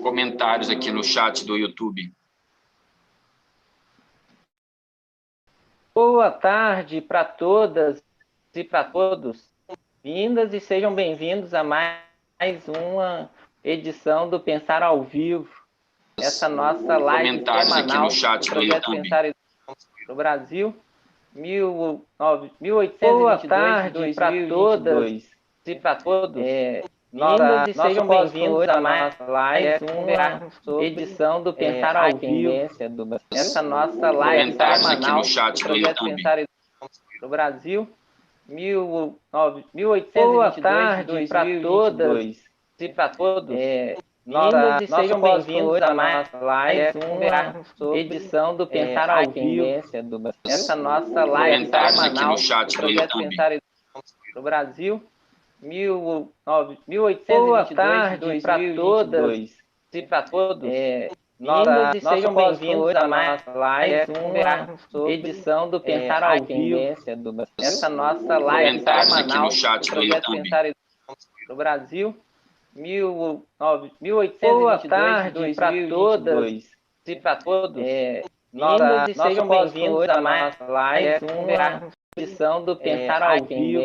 comentários aqui no chat do YouTube. Boa tarde para todas e para todos. Vindas e sejam bem-vindos a mais uma edição do Pensar ao Vivo. Essa nossa live Comentários aqui semanal no chat do do projeto YouTube. Pensar no Brasil, 1822. Boa tarde para todas e para todos. Vindas e sejam bem-vindos a mais uma edição do Pensar ao Vivo. Essa nossa live Comentários aqui semanal no chat do do projeto YouTube. Pensar no Brasil, 1822. Boa tarde para todas e para todos. Vindas e sejam bem-vindos a mais uma edição do Pensar ao Vivo. Essa nossa live Comentários aqui semanal no chat do do projeto YouTube. Pensar no Brasil, 1822. Boa tarde para todas e para todos. Vindas e sejam bem-vindos a mais uma edição do Pensar ao Vivo. Essa nossa live Comentários aqui semanal no chat do do projeto YouTube. Pensar no Brasil, 1822. Boa tarde para todas e para todos. Vindas e sejam bem-vindos a mais uma edição do Pensar ao Vivo.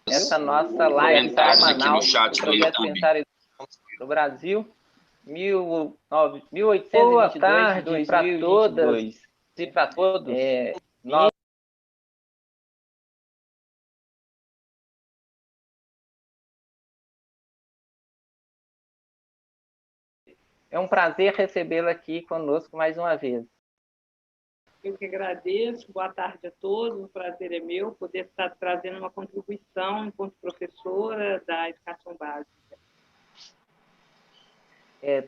Essa nossa live Comentários aqui semanal no chat do do projeto YouTube. Pensar no Brasil, 1822. Boa tarde para todas e para todos. É um prazer recebê-la aqui conosco mais uma vez. Eu que agradeço, boa tarde a todos, o prazer é meu poder estar trazendo uma contribuição enquanto professora da educação básica.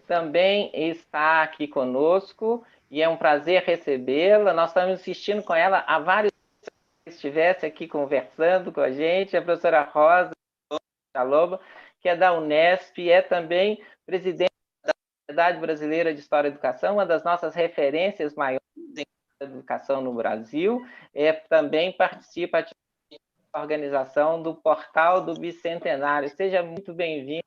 Também está aqui conosco e é um prazer recebê-la. Nós estamos insistindo com ela há vários anos que estivesse aqui conversando com a gente, a professora Rosa Loba, que é da Unesp, é também presidente da Sociedade Brasileira de História e Educação, uma das nossas referências maiores em educação no Brasil, também participa da organização do Portal do Bicentenário. Seja muito bem-vindo.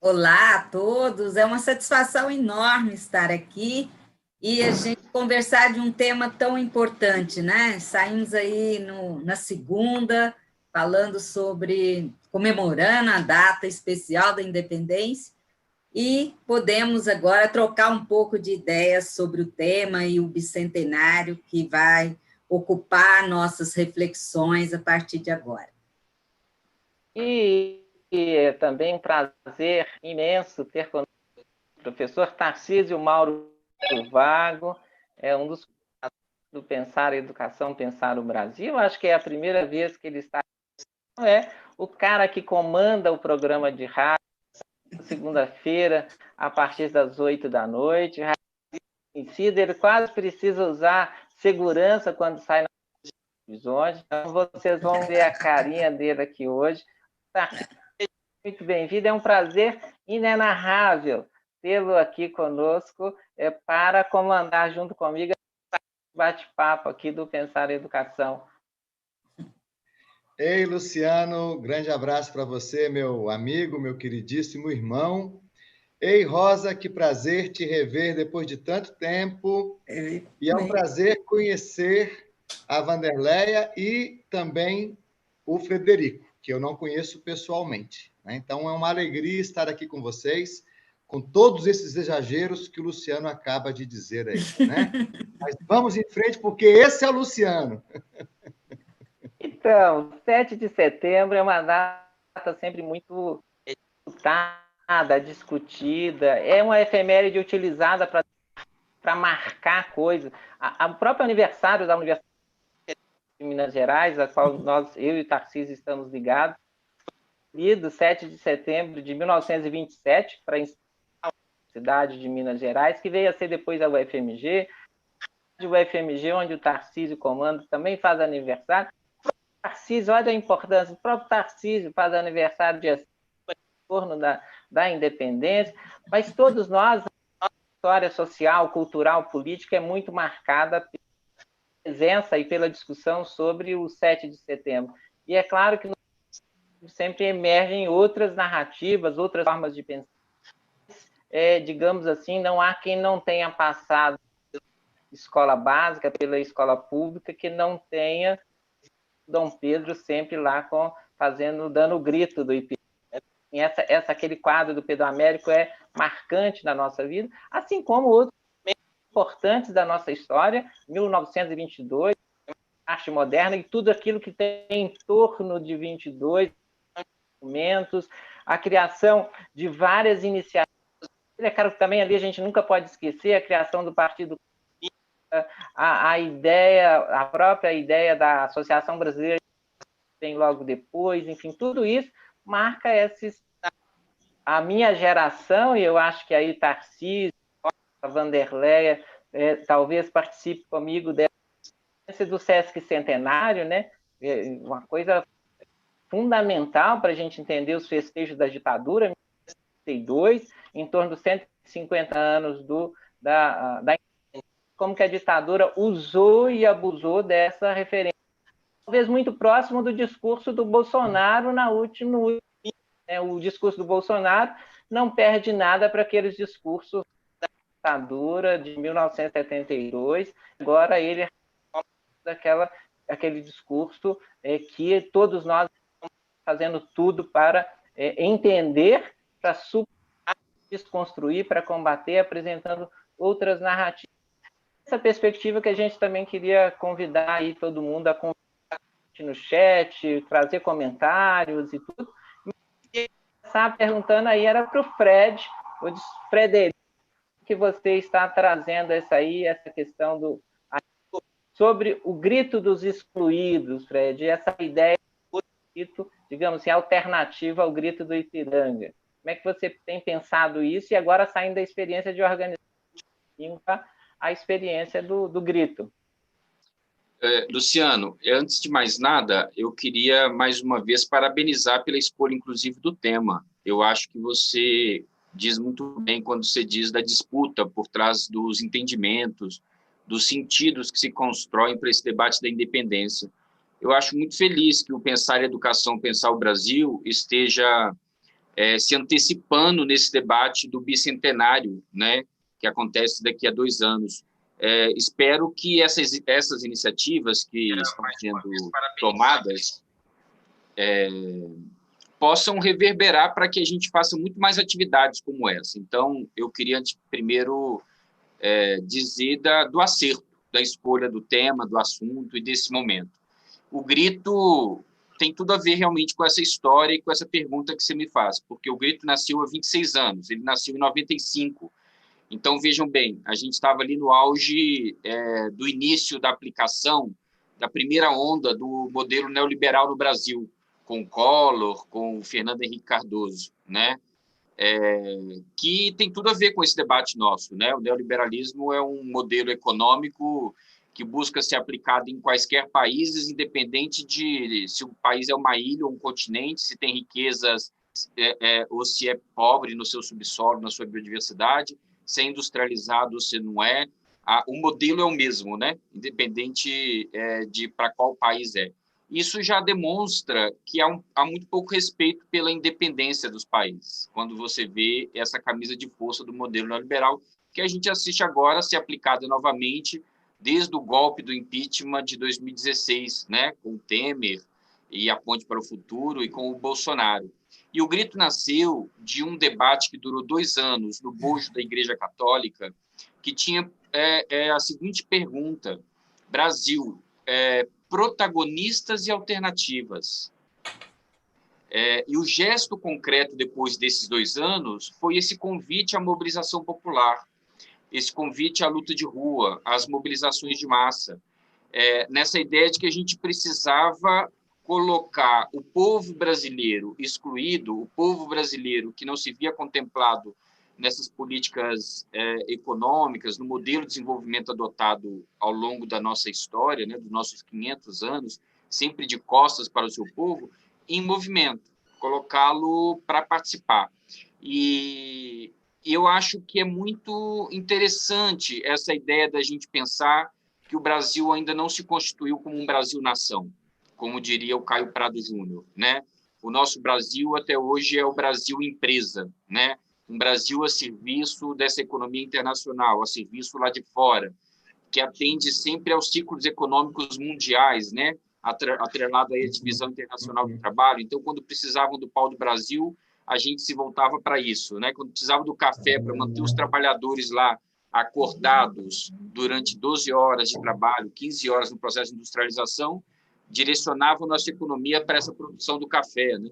Olá a todos, é uma satisfação enorme estar aqui e a gente conversar de um tema tão importante, né? Saímos aí na segunda, falando sobre, comemorando a data especial da independência, e podemos agora trocar um pouco de ideias sobre o tema e o bicentenário que vai ocupar nossas reflexões a partir de agora. E é também um prazer imenso ter conosco o professor Tarcísio Mauro Vago, um dos do Pensar a Educação, Pensar o Brasil. Acho que é a primeira vez que ele está. É o cara que comanda o programa de rádio, segunda-feira, a partir das 8 da noite. Ele quase precisa usar segurança quando sai nas televisões. Então, vocês vão ver a carinha dele aqui hoje. Muito bem-vindo, é um prazer inenarrável tê-lo aqui conosco para comandar junto comigo o bate-papo aqui do Pensar em Educação. Ei, Luciano, grande abraço para você, meu amigo, meu queridíssimo irmão. Ei, Rosa, que prazer te rever depois de tanto tempo. E é um prazer conhecer a Wanderleia e também o Frederico, que eu não conheço pessoalmente. Então, é uma alegria estar aqui com vocês, com todos esses exageros que o Luciano acaba de dizer aí, né? Mas vamos em frente, porque esse é o Luciano. Então, 7 de setembro é uma data sempre muito disputada, discutida, é uma efeméride utilizada para marcar coisas. O próprio aniversário da Universidade de Minas Gerais, a qual eu e o Tarcísio estamos ligados, do 7 de setembro de 1927, para a Universidade de Minas Gerais, que veio a ser depois a UFMG. A UFMG, onde o Tarcísio comanda, também faz aniversário. Tarcísio, olha a importância, o próprio Tarcísio faz aniversário de em torno da independência, mas todos nós, a história social, cultural, política é muito marcada pela presença e pela discussão sobre o 7 de setembro. E é claro que sempre emergem outras narrativas, outras formas de pensar. Digamos assim, não há quem não tenha passado escola básica, pela escola pública, que não tenha Dom Pedro sempre lá dando o grito do Ipiranga. Aquele quadro do Pedro Américo é marcante na nossa vida, assim como outros importantes da nossa história, 1922, arte moderna e tudo aquilo que tem em torno de 22, documentos, a criação de várias iniciativas. É claro que também ali a gente nunca pode esquecer a criação do Partido a própria ideia da Associação Brasileira tem logo depois, enfim, tudo isso marca a minha geração, e eu acho que aí Tarcísio, a Vanderleia, talvez participe comigo dessa do Sesc Centenário, né? Uma coisa fundamental para a gente entender os festejos da ditadura, 1962, em torno dos 150 anos da como que a ditadura usou e abusou dessa referência, talvez muito próximo do discurso do Bolsonaro o discurso do Bolsonaro não perde nada para aqueles discursos da ditadura de 1972. Agora ele aquele discurso que todos nós estamos fazendo tudo para entender, para desconstruir, para combater, apresentando outras narrativas. Essa perspectiva que a gente também queria convidar aí todo mundo a conversar no chat, trazer comentários e tudo. E estava perguntando aí, era para o Fred, Frederico, que você está trazendo essa questão sobre o grito dos excluídos, Fred, essa ideia do grito, digamos assim, alternativa ao grito do Ipiranga. Como é que você tem pensado isso? E agora saindo da experiência de organização, a experiência do grito. Luciano, antes de mais nada, eu queria mais uma vez parabenizar pela escolha, inclusive, do tema. Eu acho que você diz muito bem quando você diz da disputa por trás dos entendimentos, dos sentidos que se constroem para esse debate da independência. Eu acho muito feliz que o Pensar Educação, Pensar o Brasil esteja se antecipando nesse debate do bicentenário, né, que acontece daqui a 2 anos. Espero que essas iniciativas que estão sendo tomadas possam reverberar para que a gente faça muito mais atividades como essa. Então, eu queria, primeiro, dizer do acerto, da escolha do tema, do assunto e desse momento. O grito tem tudo a ver realmente com essa história e com essa pergunta que você me faz, porque o grito nasceu há 26 anos, ele nasceu em 95. Então, vejam bem, a gente estava ali no auge do início da aplicação da primeira onda do modelo neoliberal no Brasil, com o Collor, com o Fernando Henrique Cardoso, né? Que tem tudo a ver com esse debate nosso, né? O neoliberalismo é um modelo econômico que busca ser aplicado em quaisquer países, independente de se o país é uma ilha ou um continente, se tem riquezas ou se é pobre no seu subsolo, na sua biodiversidade, se é industrializado ou se não é. O modelo é o mesmo, né? Independente de para qual país é. Isso já demonstra que há muito pouco respeito pela independência dos países, quando você vê essa camisa de força do modelo neoliberal, que a gente assiste agora ser aplicada novamente desde o golpe do impeachment de 2016, né? Com o Temer e a Ponte para o Futuro e com o Bolsonaro. E o grito nasceu de um debate que durou 2 anos no bojo da Igreja Católica, que tinha a seguinte pergunta: Brasil, protagonistas e alternativas. E o gesto concreto depois desses 2 anos foi esse convite à mobilização popular, esse convite à luta de rua, às mobilizações de massa, nessa ideia de que a gente precisava colocar o povo brasileiro excluído, o povo brasileiro que não se via contemplado nessas políticas econômicas, no modelo de desenvolvimento adotado ao longo da nossa história, né, dos nossos 500 anos, sempre de costas para o seu povo, em movimento, colocá-lo para participar. E eu acho que é muito interessante essa ideia da gente pensar que o Brasil ainda não se constituiu como um Brasil-nação, como diria o Caio Prado Júnior, né? o nosso Brasil até hoje é o Brasil empresa, né? Um Brasil a serviço dessa economia internacional, a serviço lá de fora, que atende sempre aos ciclos econômicos mundiais, né? Atrelado aí à divisão internacional do trabalho. Então, quando precisavam do pau do Brasil, a gente se voltava para isso, né? Quando precisava do café para manter os trabalhadores lá acordados durante 12 horas de trabalho, 15 horas no processo de industrialização, direcionavam nossa economia para essa produção do café, né?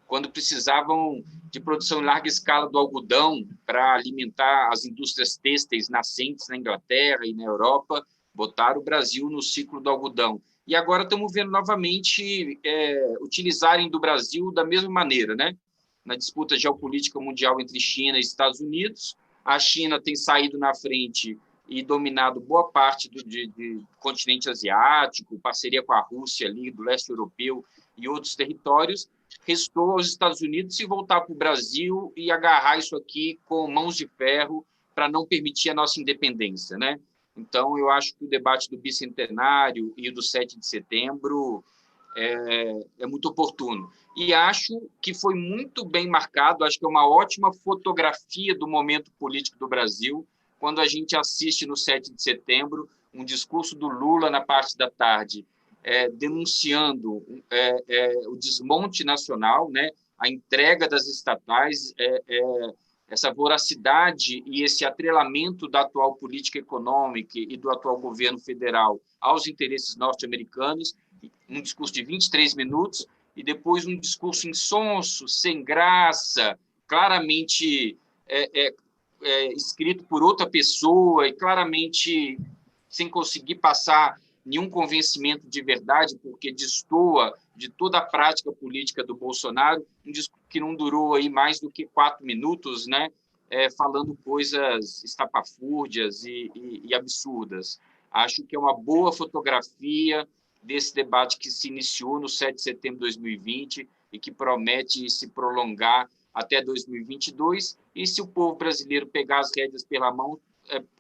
Quando precisavam de produção em larga escala do algodão para alimentar as indústrias têxteis nascentes na Inglaterra e na Europa, botaram o Brasil no ciclo do algodão. E agora estamos vendo novamente utilizarem do Brasil da mesma maneira, né? Na disputa geopolítica mundial entre China e Estados Unidos, a China tem saído na frente e dominado boa parte do continente asiático, parceria com a Rússia ali, do leste europeu e outros territórios. Restou aos Estados Unidos se voltar para o Brasil e agarrar isso aqui com mãos de ferro para não permitir a nossa independência, né? Então, eu acho que o debate do bicentenário e do 7 de setembro é muito oportuno. E acho que foi muito bem marcado, acho que é uma ótima fotografia do momento político do Brasil, quando a gente assiste no 7 de setembro um discurso do Lula na parte da tarde, denunciando o desmonte nacional, né, a entrega das estatais, essa voracidade e esse atrelamento da atual política econômica e do atual governo federal aos interesses norte-americanos, um discurso de 23 minutos, e depois um discurso insonso, sem graça, claramente escrito por outra pessoa e claramente sem conseguir passar nenhum convencimento de verdade, porque destoa de toda a prática política do Bolsonaro, um discurso que não durou aí mais do que 4 minutos, né, falando coisas estapafúrdias e absurdas. Acho que é uma boa fotografia desse debate que se iniciou no 7 de setembro de 2020 e que promete se prolongar até 2022, e se o povo brasileiro pegar as rédeas pela mão,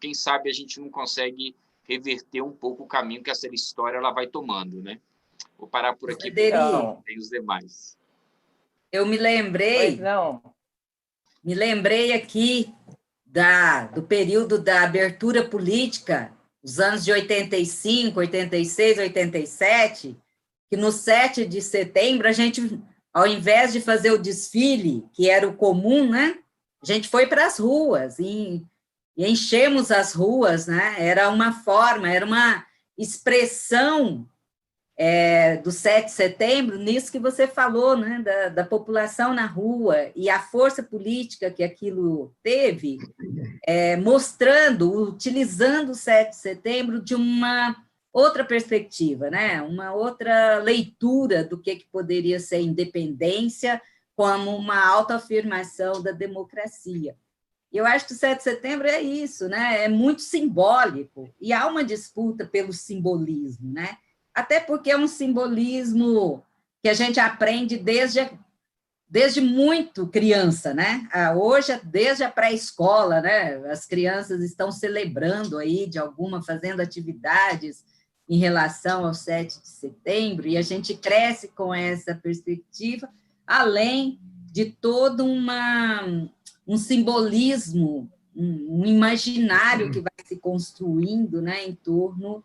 quem sabe a gente não consegue reverter um pouco o caminho que essa história ela vai tomando, né? Vou parar por aqui, porque tem os demais. Eu me lembrei aqui do período da abertura política, os anos de 85, 86, 87, que no 7 de setembro a gente, ao invés de fazer o desfile, que era o comum, né, a gente foi para as ruas e enchemos as ruas, né? Era uma forma, era uma expressão do 7 de setembro, nisso que você falou, né, da população na rua e a força política que aquilo teve, utilizando o 7 de setembro de uma outra perspectiva, né, uma outra leitura do que poderia ser independência como uma autoafirmação da democracia. Eu acho que o 7 de setembro é isso, né? É muito simbólico, e há uma disputa pelo simbolismo, né? Até porque é um simbolismo que a gente aprende desde muito criança, né? Hoje, desde a pré-escola, né? As crianças estão celebrando aí, fazendo atividades em relação ao 7 de setembro, e a gente cresce com essa perspectiva, além de todo um simbolismo, um imaginário que vai se construindo, né, em torno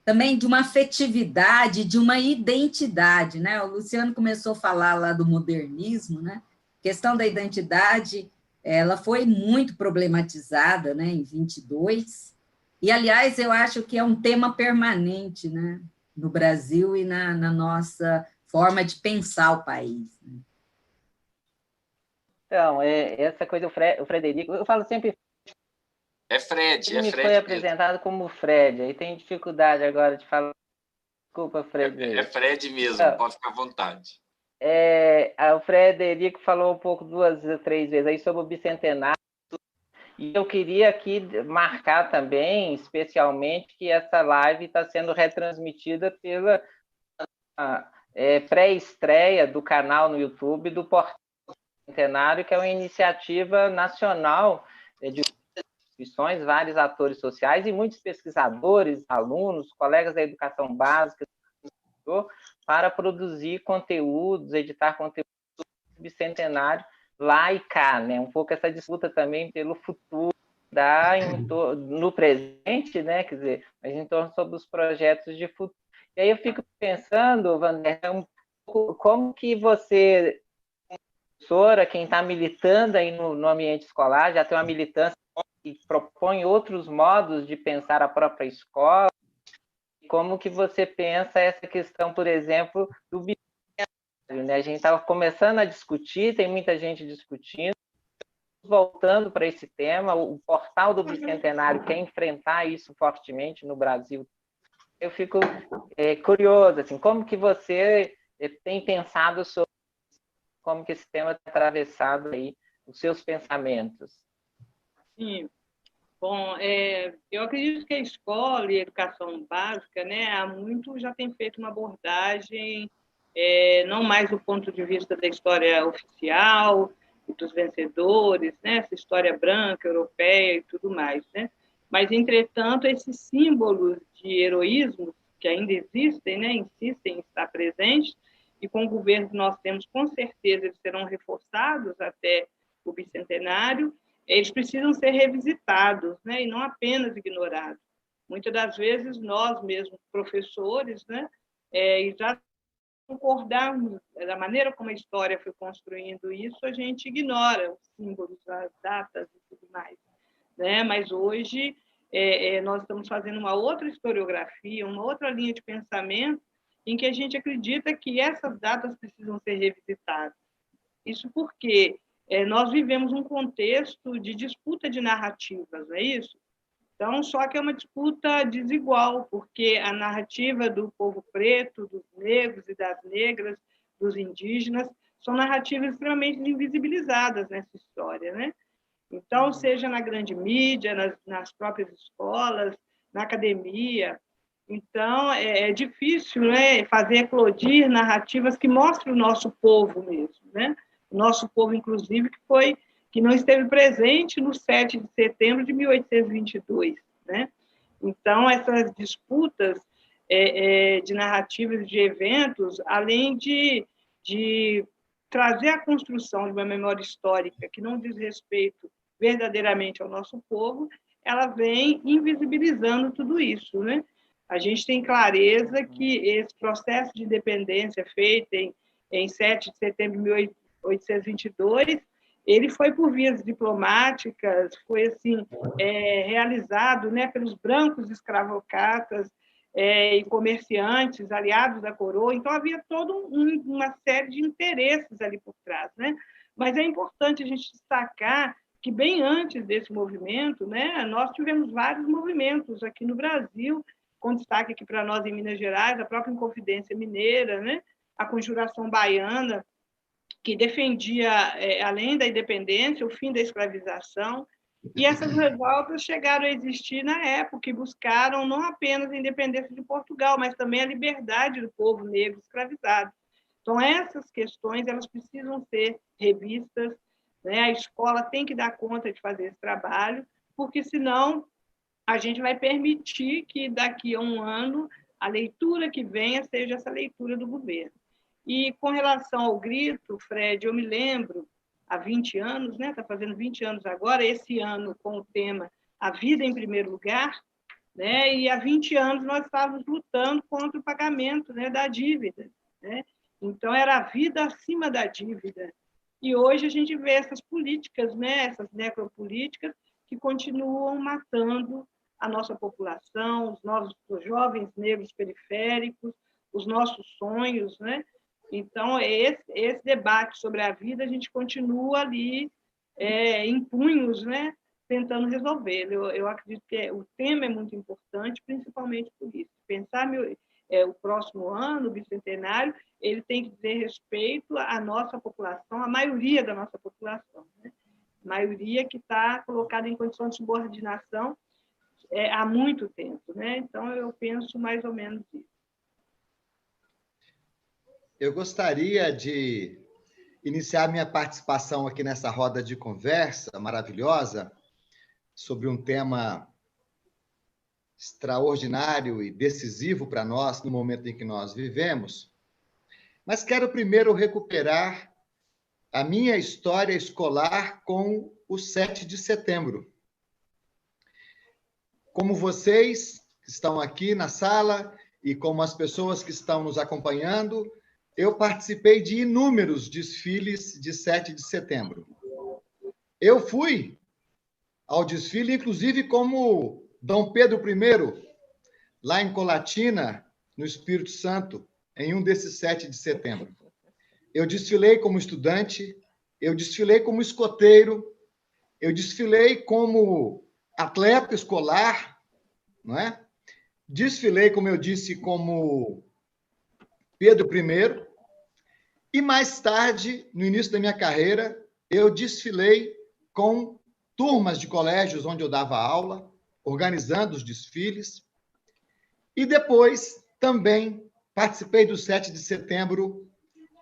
também de uma afetividade, de uma identidade, né? O Luciano começou a falar lá do modernismo, né? A questão da identidade, ela foi muito problematizada, né, em 22, e, aliás, eu acho que é um tema permanente, né, no Brasil e na nossa forma de pensar o país, né? Então, essa coisa, o Frederico, eu falo sempre... Fred, ele me foi apresentado como Fred, aí tem dificuldade agora de falar. Desculpa, Fred. É Fred mesmo, pode ficar à vontade. O Frederico falou um pouco 2 ou 3 vezes aí sobre o bicentenário, e eu queria aqui marcar também, especialmente, que essa live está sendo retransmitida pela pré-estreia do canal no YouTube do Portal Bicentenário, que é uma iniciativa nacional de instituições, vários atores sociais e muitos pesquisadores, alunos, colegas da educação básica, para produzir conteúdos, editar conteúdos do bicentenário lá e cá, né? Um pouco essa disputa também pelo futuro no presente, né? Quer dizer, mas em torno sobre os projetos de futuro. E aí eu fico pensando, Wander, como que você, professora, quem está militando aí no ambiente escolar, já tem uma militância que propõe outros modos de pensar a própria escola, como que você pensa essa questão, por exemplo, do bicentenário, né? A gente estava começando a discutir, tem muita gente discutindo, voltando para esse tema, o portal do bicentenário quer enfrentar isso fortemente no Brasil. Eu fico curioso, assim, como que você tem pensado sobre como que esse tema tem atravessado aí os seus pensamentos? Sim. Bom, eu acredito que a escola e a educação básica, né, há muito já tem feito uma abordagem, não mais do ponto de vista da história oficial, dos vencedores, né, essa história branca, europeia e tudo mais, né? Mas, entretanto, esses símbolos de heroísmo que ainda existem, né, insistem em estar presentes, e com o governo que nós temos, com certeza, eles serão reforçados até o bicentenário, eles precisam ser revisitados, né, e não apenas ignorados. Muitas das vezes, nós mesmos, professores, né, já concordarmos da maneira como a história foi construindo isso, a gente ignora os símbolos, as datas e tudo mais, né? Mas hoje nós estamos fazendo uma outra historiografia, uma outra linha de pensamento, em que a gente acredita que essas datas precisam ser revisitadas. Isso porque nós vivemos um contexto de disputa de narrativas, não é isso? Então, só que é uma disputa desigual, porque a narrativa do povo preto, dos negros e das negras, dos indígenas, são narrativas extremamente invisibilizadas nessa história, né? Então, seja na grande mídia, nas próprias escolas, na academia. Então, é difícil, né, fazer eclodir narrativas que mostrem o nosso povo mesmo, né? O nosso povo, inclusive, que não esteve presente no 7 de setembro de 1822, né? Então, essas disputas de narrativas, de eventos, além de trazer a construção de uma memória histórica que não diz respeito verdadeiramente ao nosso povo, ela vem invisibilizando tudo isso, né? A gente tem clareza que esse processo de independência feito em 7 de setembro de 1822, ele foi por vias diplomáticas, foi assim realizado, né, pelos brancos escravocratas e comerciantes aliados da coroa. Então havia toda uma série de interesses ali por trás, né? Mas é importante a gente destacar que bem antes desse movimento, né, nós tivemos vários movimentos aqui no Brasil, com destaque aqui para nós em Minas Gerais, a própria Inconfidência Mineira, né, a Conjuração Baiana, que defendia, além da independência, o fim da escravização. E essas revoltas chegaram a existir na época e buscaram não apenas a independência de Portugal, mas também a liberdade do povo negro escravizado. Então, essas questões elas precisam ser revistas, né? A escola tem que dar conta de fazer esse trabalho, porque senão a gente vai permitir que daqui a um ano a leitura que venha seja essa leitura do governo. E com relação ao grito, Fred, eu me lembro, há 20 anos, né? Está fazendo 20 anos agora, esse ano com o tema A Vida em Primeiro Lugar, né? E há 20 anos nós estávamos lutando contra o pagamento, né, da dívida, né? Então, era a vida acima da dívida. E hoje a gente vê essas políticas, né, essas necropolíticas, que continuam matando a nossa população, os jovens negros periféricos, os nossos sonhos, né? Então, esse debate sobre a vida, a gente continua ali em punhos, né, tentando resolver. Eu acredito que o tema é muito importante, principalmente por isso. Pensar o próximo ano, o bicentenário, ele tem que dizer respeito à nossa população, à maioria da nossa população, né? Maioria que está colocada em condição de subordinação há muito tempo, né? Então, eu penso mais ou menos isso. Eu gostaria de iniciar minha participação aqui nessa roda de conversa maravilhosa sobre um tema extraordinário e decisivo para nós no momento em que nós vivemos, Mas quero primeiro recuperar a minha história escolar com o 7 de setembro. Como vocês que estão aqui na sala e como as pessoas que estão nos acompanhando, eu participei de inúmeros desfiles de 7 de setembro. Eu fui ao desfile, inclusive, como Dom Pedro I, lá em Colatina, no Espírito Santo, em um desses 7 de setembro. Eu desfilei como estudante, eu desfilei como escoteiro, eu desfilei como atleta escolar, não é? Desfilei, como eu disse, como Pedro I, e mais tarde, no início da minha carreira, eu desfilei com turmas de colégios onde eu dava aula, organizando os desfiles, e depois também participei do 7 de setembro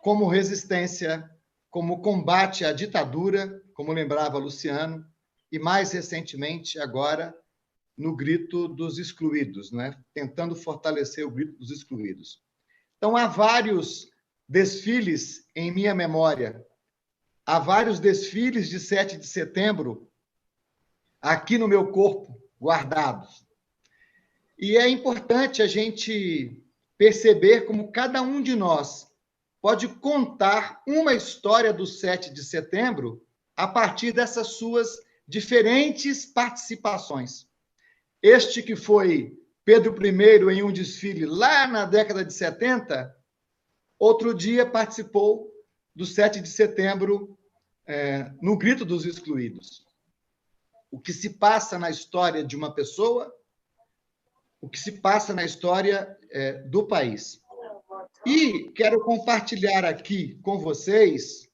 como resistência, como combate à ditadura, como lembrava Luciano, e mais recentemente, agora, no Grito dos Excluídos, né? Tentando fortalecer o Grito dos Excluídos. Então, há vários desfiles em minha memória, há vários desfiles de 7 de setembro aqui no meu corpo, guardados. E é importante a gente perceber como cada um de nós pode contar uma história do 7 de setembro a partir dessas suas diferentes participações. Este que foi Pedro I em um desfile lá na década de 70, outro dia participou do 7 de setembro no Grito dos Excluídos. O que se passa na história de uma pessoa, o que se passa na história do país. E quero compartilhar aqui com vocês,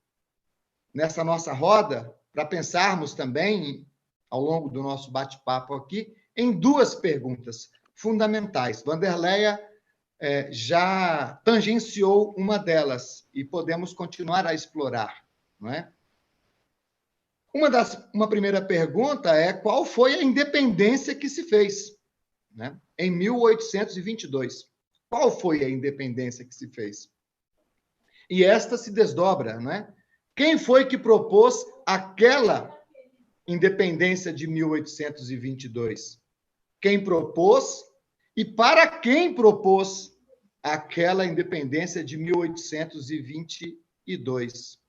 nessa nossa roda, para pensarmos também, ao longo do nosso bate-papo aqui, em duas perguntas fundamentais. Vanderleia já tangenciou uma delas e podemos continuar a explorar, não é? Uma primeira pergunta é qual foi a independência que se fez, né? Em 1822. Qual foi a independência que se fez? E esta se desdobra, não é? Quem foi que propôs aquela independência de 1822? Quem propôs e para quem propôs aquela independência de 1822?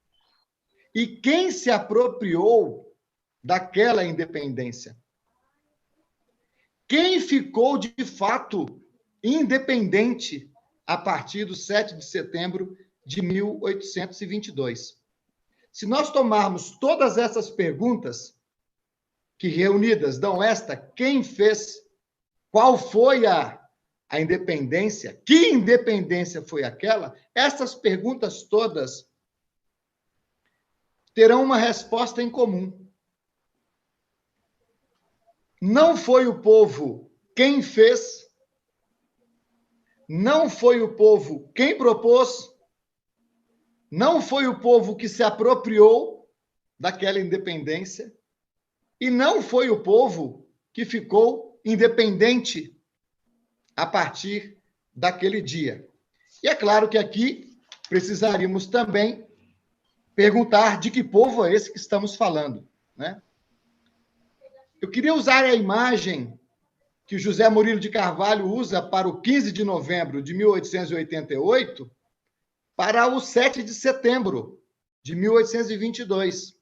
E quem se apropriou daquela independência? Quem ficou, de fato, independente a partir do 7 de setembro de 1822? Se nós tomarmos todas essas perguntas, que reunidas dão esta, quem fez, qual foi a independência, que independência foi aquela, essas perguntas todas terão uma resposta em comum. Não foi o povo quem fez, não foi o povo quem propôs, não foi o povo que se apropriou daquela independência, e não foi o povo que ficou independente a partir daquele dia. E é claro que aqui precisaríamos também perguntar de que povo é esse que estamos falando, né? Eu queria usar a imagem que o José Murilo de Carvalho usa para o 15 de novembro de 1888 para o 7 de setembro de 1822.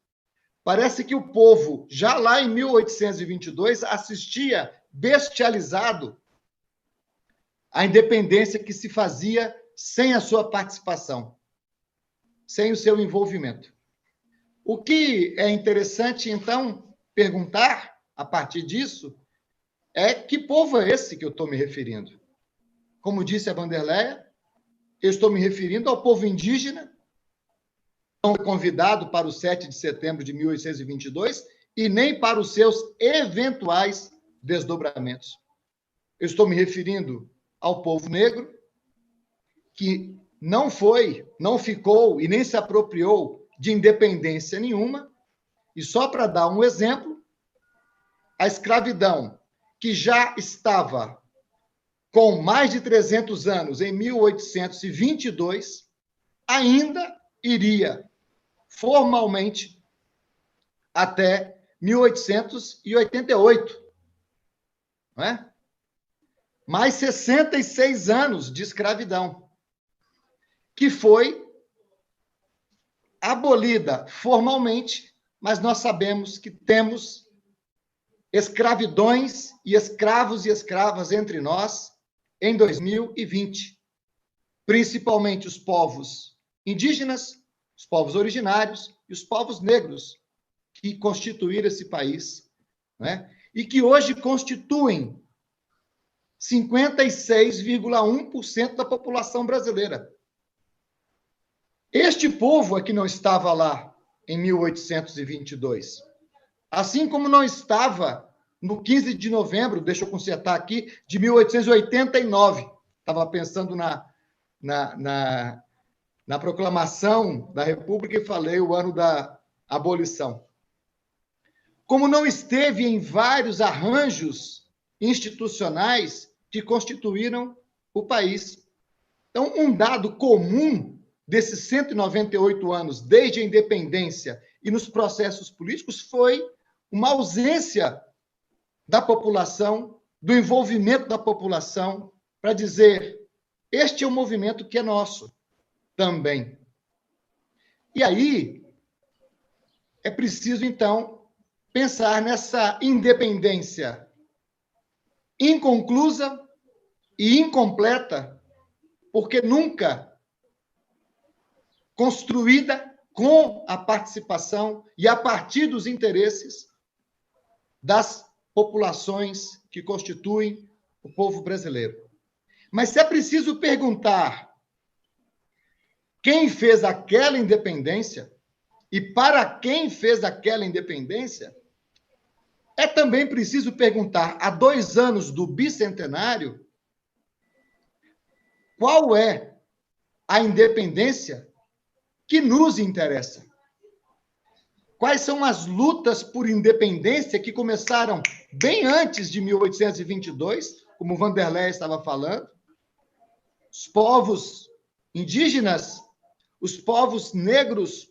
Parece que o povo, já lá em 1822, assistia bestializado à independência que se fazia sem a sua participação, sem o seu envolvimento. O que é interessante, então, perguntar, a partir disso, é que povo é esse que eu estou me referindo? Como disse a Vanderleia, eu estou me referindo ao povo indígena, não foi convidado para o 7 de setembro de 1822 e nem para os seus eventuais desdobramentos. Eu estou me referindo ao povo negro, que não foi, não ficou e nem se apropriou de independência nenhuma. E só para dar um exemplo, a escravidão, que já estava com mais de 300 anos, em 1822, ainda iria formalmente até 1888, não é? Mais 66 anos de escravidão, que foi abolida formalmente, mas nós sabemos que temos escravidões e escravos e escravas entre nós em 2020, principalmente os povos indígenas, os povos originários e os povos negros que constituíram esse país, né? E que hoje constituem 56,1% da população brasileira. Este povo é que não estava lá em 1822. Assim como não estava no 15 de novembro, deixa eu consertar aqui, de 1889. Estava pensando na proclamação da República e falei o ano da abolição. Como não esteve em vários arranjos institucionais que constituíram o país. Então, um dado comum desses 198 anos, desde a independência e nos processos políticos, foi uma ausência da população, do envolvimento da população, para dizer, este é um movimento que é nosso também. E aí, é preciso, então, pensar nessa independência inconclusa e incompleta, porque nunca construída com a participação e a partir dos interesses das populações que constituem o povo brasileiro. Mas se é preciso perguntar quem fez aquela independência e para quem fez aquela independência, é também preciso perguntar, há 2 anos do bicentenário, qual é a independência que nos interessa? Quais são as lutas por independência que começaram bem antes de 1822, como Vanderlei estava falando? Os povos indígenas, os povos negros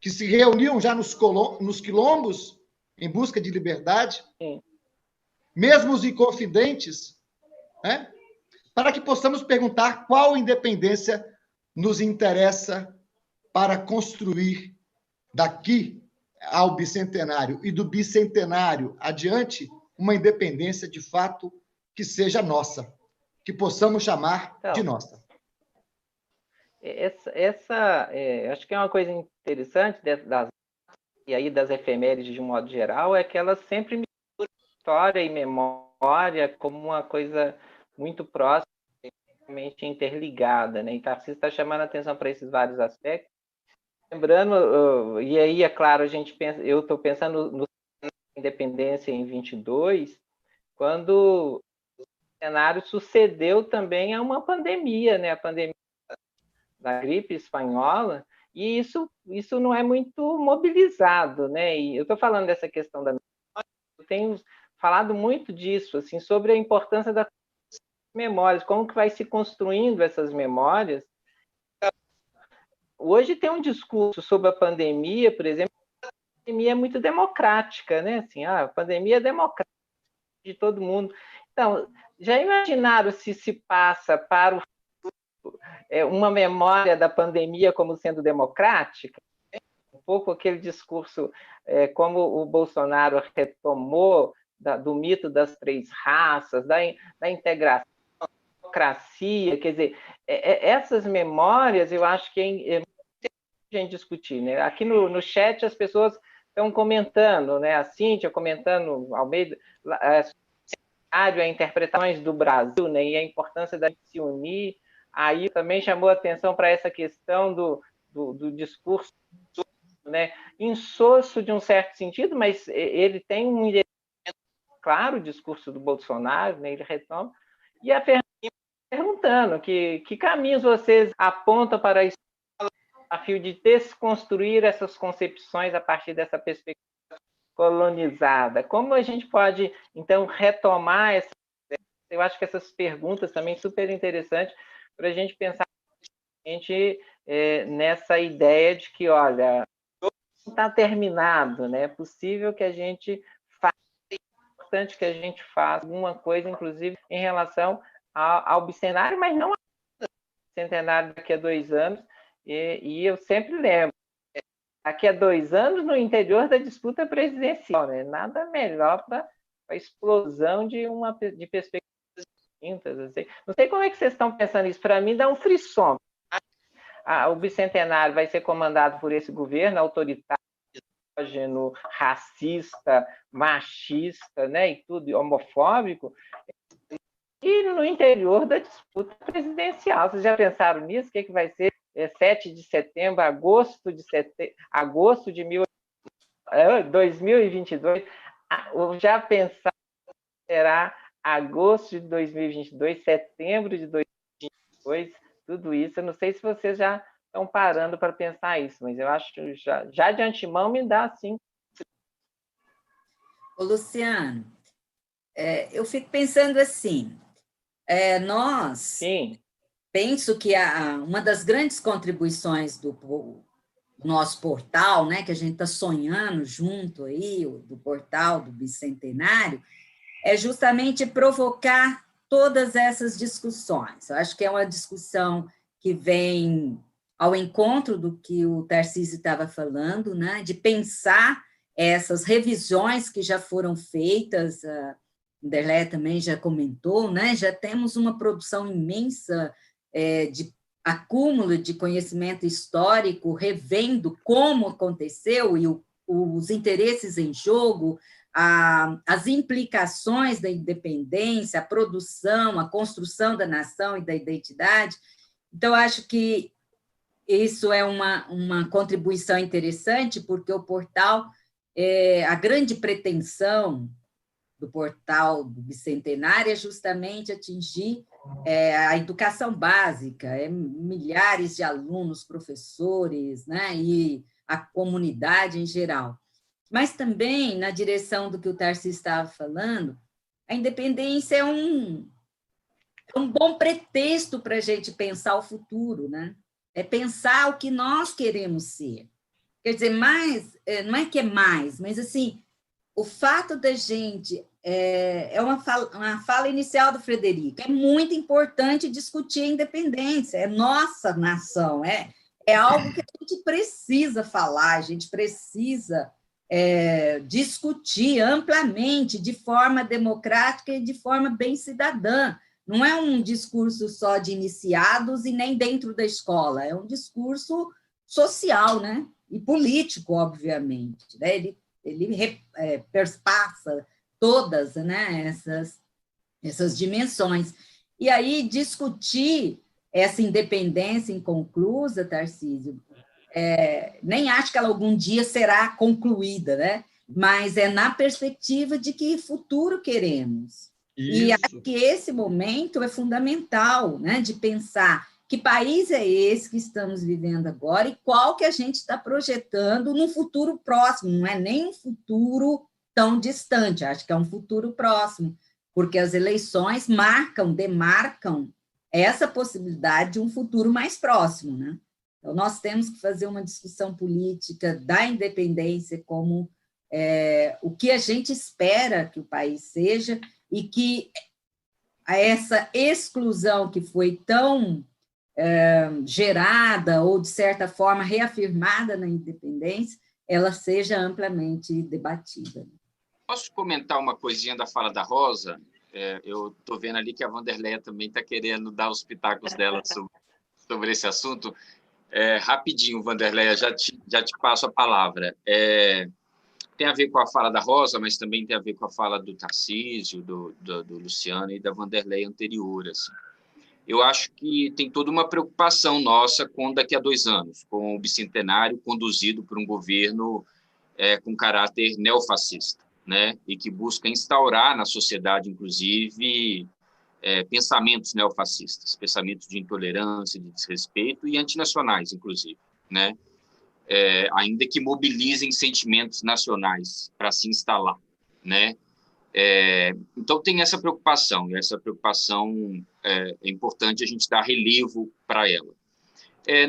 que se reuniam já nos quilombos em busca de liberdade, mesmo os inconfidentes, né? Para que possamos perguntar qual independência nos interessa para construir daqui ao bicentenário e do bicentenário adiante uma independência de fato que seja nossa, que possamos chamar de nossa. Acho que é uma coisa interessante e aí das efemérides de um modo geral, é que elas sempre misturam história e memória como uma coisa muito próxima, interligada, né? Então, você está chamando a atenção para esses vários aspectos. Lembrando, e aí, é claro, eu estou pensando no independência em 22, quando o cenário sucedeu também a uma pandemia, né? A pandemia da gripe espanhola, e isso não é muito mobilizado, né? E eu estou falando dessa questão da memória, eu tenho falado muito disso, assim, sobre a importância das memórias, como que vai se construindo essas memórias. Hoje tem um discurso sobre a pandemia, por exemplo, a pandemia é muito democrática, né? Assim, a pandemia é democrática de todo mundo. Então, já imaginaram se passa para uma memória da pandemia como sendo democrática? Um pouco aquele discurso, como o Bolsonaro retomou do mito das 3 raças, da integração, da democracia, quer dizer, essas memórias eu acho que é muito a gente discutir, né? Aqui no chat as pessoas estão comentando, né? A Cíntia comentando ao meio a interpretações do Brasil, né? E a importância da gente se unir. Aí também chamou a atenção para essa questão do discurso, né? Insosso de um certo sentido, mas ele tem um claro, o discurso do Bolsonaro, né? Ele retoma. E a Fernanda perguntando que caminhos vocês apontam para esse desafio de desconstruir essas concepções a partir dessa perspectiva colonizada. Como a gente pode, então, retomar essa... Eu acho que essas perguntas também super interessantes para a gente pensar gente nessa ideia de que, olha, não está terminado, né? É possível que a gente faça, é importante que a gente faça alguma coisa, inclusive em relação ao bicentenário, mas não ao bicentenário daqui a 2 anos. E eu sempre lembro, daqui a 2 anos, no interior da disputa presidencial, né? Nada melhor para a explosão de perspectivas distintas. Assim. Não sei como é que vocês estão pensando isso. Para mim, dá um frisson. O bicentenário vai ser comandado por esse governo autoritário, racista, machista, né, e tudo, homofóbico, e no interior da disputa presidencial. Vocês já pensaram nisso? O que vai ser 7 de setembro, agosto de 2022? Já pensaram que será agosto de 2022, setembro de 2022? Tudo isso, eu não sei se vocês já estão parando para pensar isso, mas eu acho que já de antemão me dá assim. Ô, Luciano, eu fico pensando assim, Sim. Penso que uma das grandes contribuições do nosso portal, né, que a gente está sonhando junto aí, do portal do Bicentenário, é justamente provocar todas essas discussões. Eu acho que é uma discussão que vem ao encontro do que o Tarcísio estava falando, né, de pensar essas revisões que já foram feitas, a Anderleia também já comentou, né, já temos uma produção imensa de acúmulo de conhecimento histórico, revendo como aconteceu e os interesses em jogo, as implicações da independência, a produção, a construção da nação e da identidade. Então, acho que isso é uma contribuição interessante, porque o portal, a grande pretensão do portal do Bicentenário é justamente atingir a educação básica, milhares de alunos, professores, né, e a comunidade em geral. Mas também, na direção do que o Tarcísio estava falando, a independência é um bom pretexto para a gente pensar o futuro, né? É pensar o que nós queremos ser. Quer dizer, não é que é mais, mas assim, o fato da gente, uma fala inicial do Frederico, é muito importante discutir a independência, é nossa nação, é algo que a gente precisa falar, a gente precisa discutir amplamente, de forma democrática e de forma bem cidadã. Não é um discurso só de iniciados e nem dentro da escola, é um discurso social, né? E político, obviamente. Né? Ele perpassa todas, né, essas dimensões. E aí, discutir essa independência inconclusa, Tarcísio, nem acho que ela algum dia será concluída, né? Mas é na perspectiva de que futuro queremos. Isso. E acho que esse momento é fundamental, né, de pensar que país é esse que estamos vivendo agora e qual que a gente está projetando no futuro próximo, não é nem um futuro tão distante, acho que é um futuro próximo, porque as eleições demarcam essa possibilidade de um futuro mais próximo, né? Então, nós temos que fazer uma discussão política da independência como o que a gente espera que o país seja e que essa exclusão que foi tão gerada ou, de certa forma, reafirmada na independência, ela seja amplamente debatida. Posso comentar uma coisinha da fala da Rosa? Eu estou vendo ali que a Wanderleia também está querendo dar os pitacos dela sobre esse assunto. Rapidinho, Wanderleia, já te passo a palavra. Tem a ver com a fala da Rosa, mas também tem a ver com a fala do Tarcísio, do Luciano e da Wanderleia anterior. Assim. Eu acho que tem toda uma preocupação nossa com daqui a 2 anos, com o bicentenário conduzido por um governo com caráter neofascista, né? E que busca instaurar na sociedade, inclusive, pensamentos neofascistas, pensamentos de intolerância, de desrespeito e antinacionais, inclusive, né? Ainda que mobilizem sentimentos nacionais para se instalar, né? Então, tem essa preocupação, e essa preocupação é importante a gente dar relevo para ela.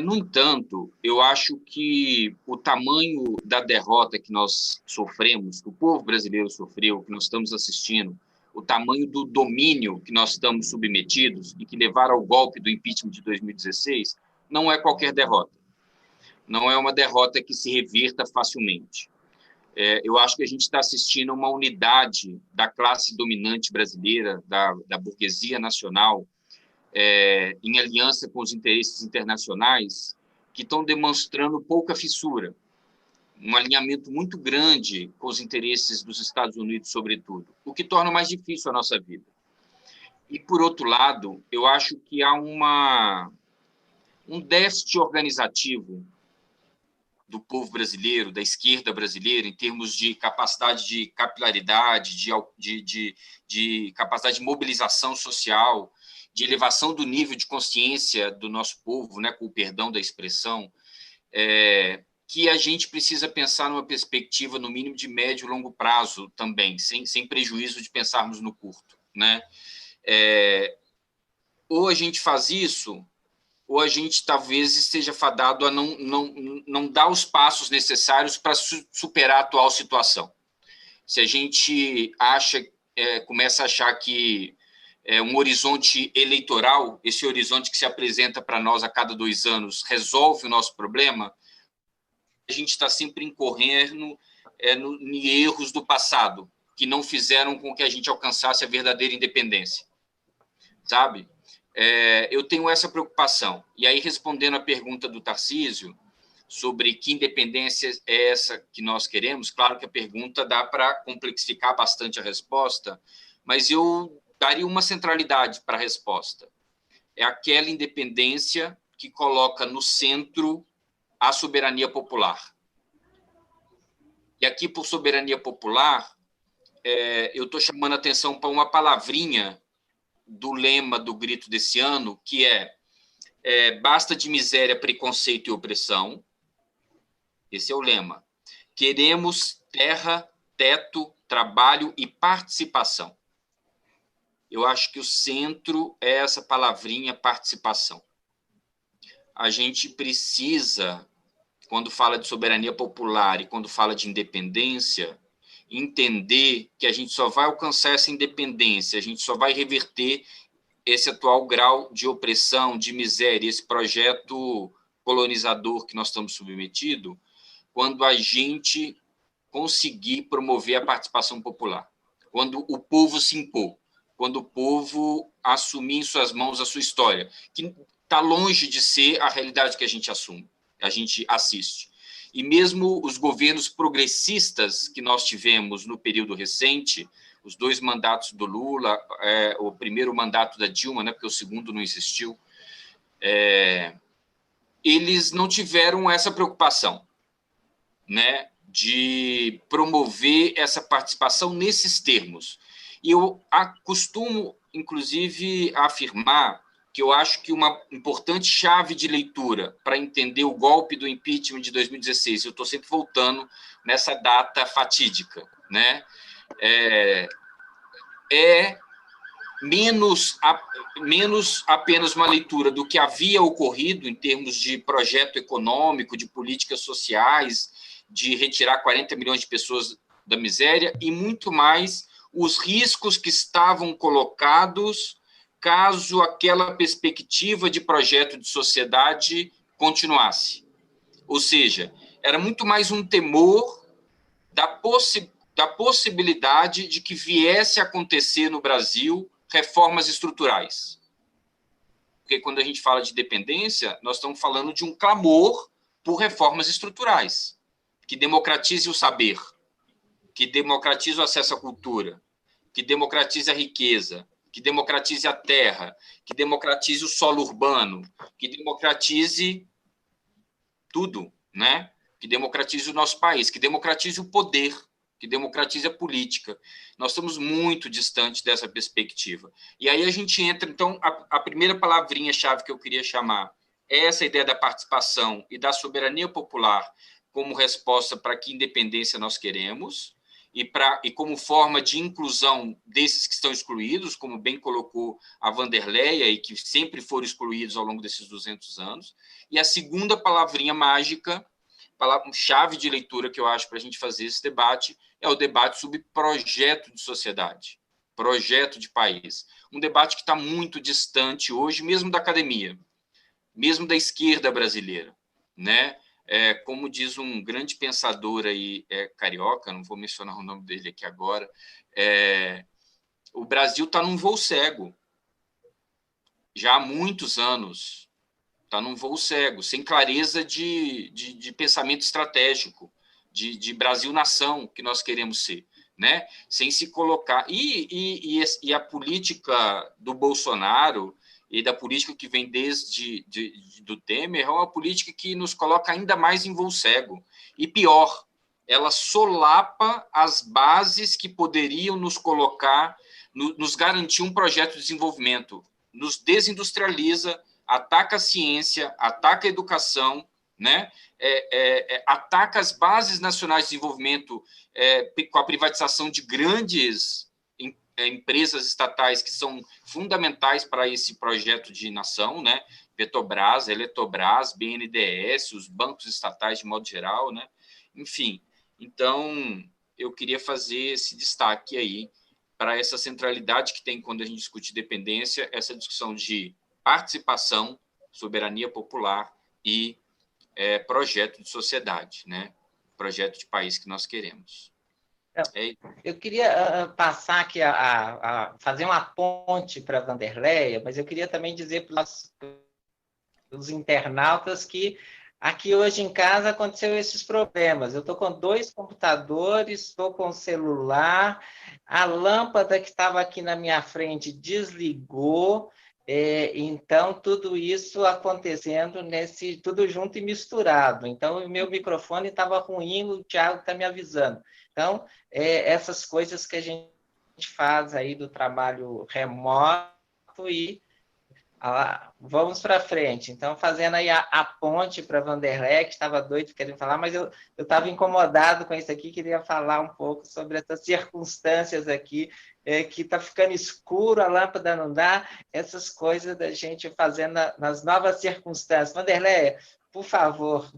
No entanto, eu acho que o tamanho da derrota que nós sofremos, que o povo brasileiro sofreu, que nós estamos assistindo, o tamanho do domínio que nós estamos submetidos e que levaram ao golpe do impeachment de 2016, não é qualquer derrota. Não é uma derrota que se reverta facilmente. Eu acho que a gente está assistindo a uma unidade da classe dominante brasileira, da burguesia nacional, em aliança com os interesses internacionais, que estão demonstrando pouca fissura, um alinhamento muito grande com os interesses dos Estados Unidos, sobretudo, o que torna mais difícil a nossa vida. E, por outro lado, eu acho que há um déficit organizativo do povo brasileiro, da esquerda brasileira, em termos de capacidade de capilaridade, de capacidade de mobilização social, de elevação do nível de consciência do nosso povo, né, com o perdão da expressão, que a gente precisa pensar numa perspectiva, no mínimo, de médio e longo prazo também, sem prejuízo de pensarmos no curto, né? Ou a gente faz isso, ou a gente talvez esteja fadado a não dar os passos necessários para superar a atual situação. Se a gente começa a achar que um horizonte eleitoral, esse horizonte que se apresenta para nós a cada 2 anos, resolve o nosso problema, a gente está sempre incorrendo em erros do passado, que não fizeram com que a gente alcançasse a verdadeira independência, sabe? Eu tenho essa preocupação. E aí, respondendo à pergunta do Tarcísio, sobre que independência é essa que nós queremos, claro que a pergunta dá para complexificar bastante a resposta, mas eu daria uma centralidade para a resposta. É aquela independência que coloca no centro a soberania popular. E aqui, por soberania popular, eu estou chamando a atenção para uma palavrinha do lema do grito desse ano, que basta de miséria, preconceito e opressão. Esse é o lema. Queremos terra, teto, trabalho e participação. Eu acho que o centro é essa palavrinha participação. A gente precisa, quando fala de soberania popular e quando fala de independência, entender que a gente só vai alcançar essa independência, a gente só vai reverter esse atual grau de opressão, de miséria, esse projeto colonizador que nós estamos submetidos, quando a gente conseguir promover a participação popular, quando o povo se impor, quando o povo assumir em suas mãos a sua história, que está longe de ser a realidade que a gente assiste. E mesmo os governos progressistas que nós tivemos no período recente, os 2 mandatos do Lula, o primeiro mandato da Dilma, né, porque o segundo não existiu, eles não tiveram essa preocupação, né, de promover essa participação nesses termos. E eu costumo, inclusive, afirmar que eu acho que uma importante chave de leitura para entender o golpe do impeachment de 2016, eu estou sempre voltando nessa data fatídica, né, menos apenas uma leitura do que havia ocorrido em termos de projeto econômico, de políticas sociais, de retirar 40 milhões de pessoas da miséria, e muito mais os riscos que estavam colocados caso aquela perspectiva de projeto de sociedade continuasse. Ou seja, era muito mais um temor da possibilidade de que viesse a acontecer no Brasil reformas estruturais. Porque quando a gente fala de dependência, nós estamos falando de um clamor por reformas estruturais, que democratize o saber, que democratize o acesso à cultura, que democratize a riqueza, que democratize a terra, que democratize o solo urbano, que democratize tudo, né? Que democratize o nosso país, que democratize o poder, que democratize a política. Nós estamos muito distantes dessa perspectiva. E aí a gente entra, então, a primeira palavrinha-chave que eu queria chamar é essa ideia da participação e da soberania popular como resposta para que independência nós queremos. e como forma de inclusão desses que estão excluídos, como bem colocou a Wanderleia, e que sempre foram excluídos ao longo desses 200 anos. E a segunda palavrinha mágica, chave de leitura que eu acho para a gente fazer esse debate, é o debate sobre projeto de sociedade, projeto de país. Um debate que está muito distante hoje, mesmo da academia, mesmo da esquerda brasileira, né? Como diz um grande pensador aí, carioca, não vou mencionar o nome dele aqui agora, o Brasil está num voo cego, já há muitos anos, está num voo cego, sem clareza de pensamento estratégico, de Brasil-nação que nós queremos ser, né? Sem se colocar... E a política do Bolsonaro e da política que vem desde do Temer é uma política que nos coloca ainda mais em voo cego. E pior, ela solapa as bases que poderiam nos colocar, nos garantir um projeto de desenvolvimento, nos desindustrializa, ataca a ciência, ataca a educação, né? Ataca as bases nacionais de desenvolvimento com a privatização de grandes empresas estatais que são fundamentais para esse projeto de nação, né? Petrobras, Eletrobras, BNDES, os bancos estatais de modo geral, né? Enfim, então eu queria fazer esse destaque aí para essa centralidade que tem quando a gente discute dependência, essa discussão de participação, soberania popular e projeto de sociedade, né? Projeto de país que nós queremos. Eu queria passar aqui a fazer uma ponte para a Wanderleia, mas eu queria também dizer para os internautas que aqui hoje em casa aconteceu esses problemas. Eu estou com 2 computadores, estou com o celular, a lâmpada que estava aqui na minha frente desligou, então tudo isso acontecendo tudo junto e misturado. Então o meu microfone estava ruim, o Thiago está me avisando. Então, essas coisas que a gente faz aí do trabalho remoto e vamos para frente. Então, fazendo aí a ponte para a Wanderleia, que estava doido querendo falar, mas eu estava incomodado com isso aqui, queria falar um pouco sobre essas circunstâncias aqui, que está ficando escuro, a lâmpada não dá, essas coisas da gente fazendo nas novas circunstâncias. Wanderleia, por favor.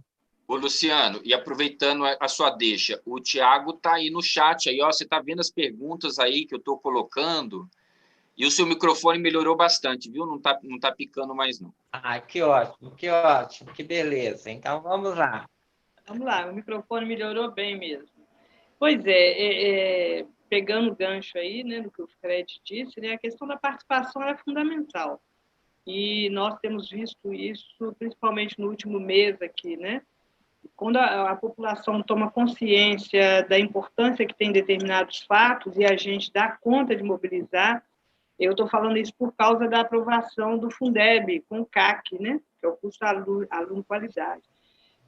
Ô, Luciano, e aproveitando a sua deixa, o Thiago está aí no chat, aí, ó, você está vendo as perguntas aí que eu estou colocando, e o seu microfone melhorou bastante, viu? Não tá picando mais, não. Que ótimo, que beleza. Então, vamos lá. Vamos lá, o microfone melhorou bem mesmo. Pois pegando o gancho aí, né, do que o Fred disse, né, a questão da participação é fundamental. E nós temos visto isso, principalmente no último mês aqui, né? Quando a população toma consciência da importância que tem determinados fatos e a gente dá conta de mobilizar, eu estou falando isso por causa da aprovação do Fundeb com o CAC, né? Que é o curso aluno qualidade,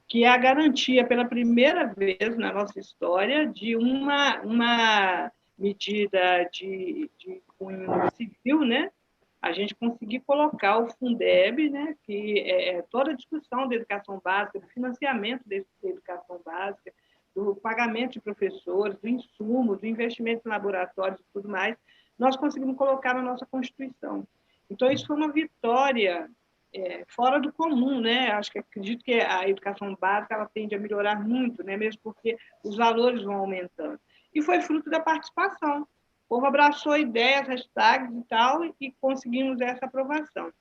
que é a garantia pela primeira vez na nossa história de uma medida de cunho civil, né? A gente conseguir colocar o Fundeb, né, que é toda a discussão da educação básica, do financiamento da educação básica, do pagamento de professores, do insumo, do investimento em laboratórios e tudo mais, nós conseguimos colocar na nossa Constituição. Então, isso foi uma vitória fora do comum, né? Acredito que a educação básica ela tende a melhorar muito, né, mesmo porque os valores vão aumentando. E foi fruto da participação. O povo abraçou ideias, hashtags e tal, e conseguimos essa aprovação.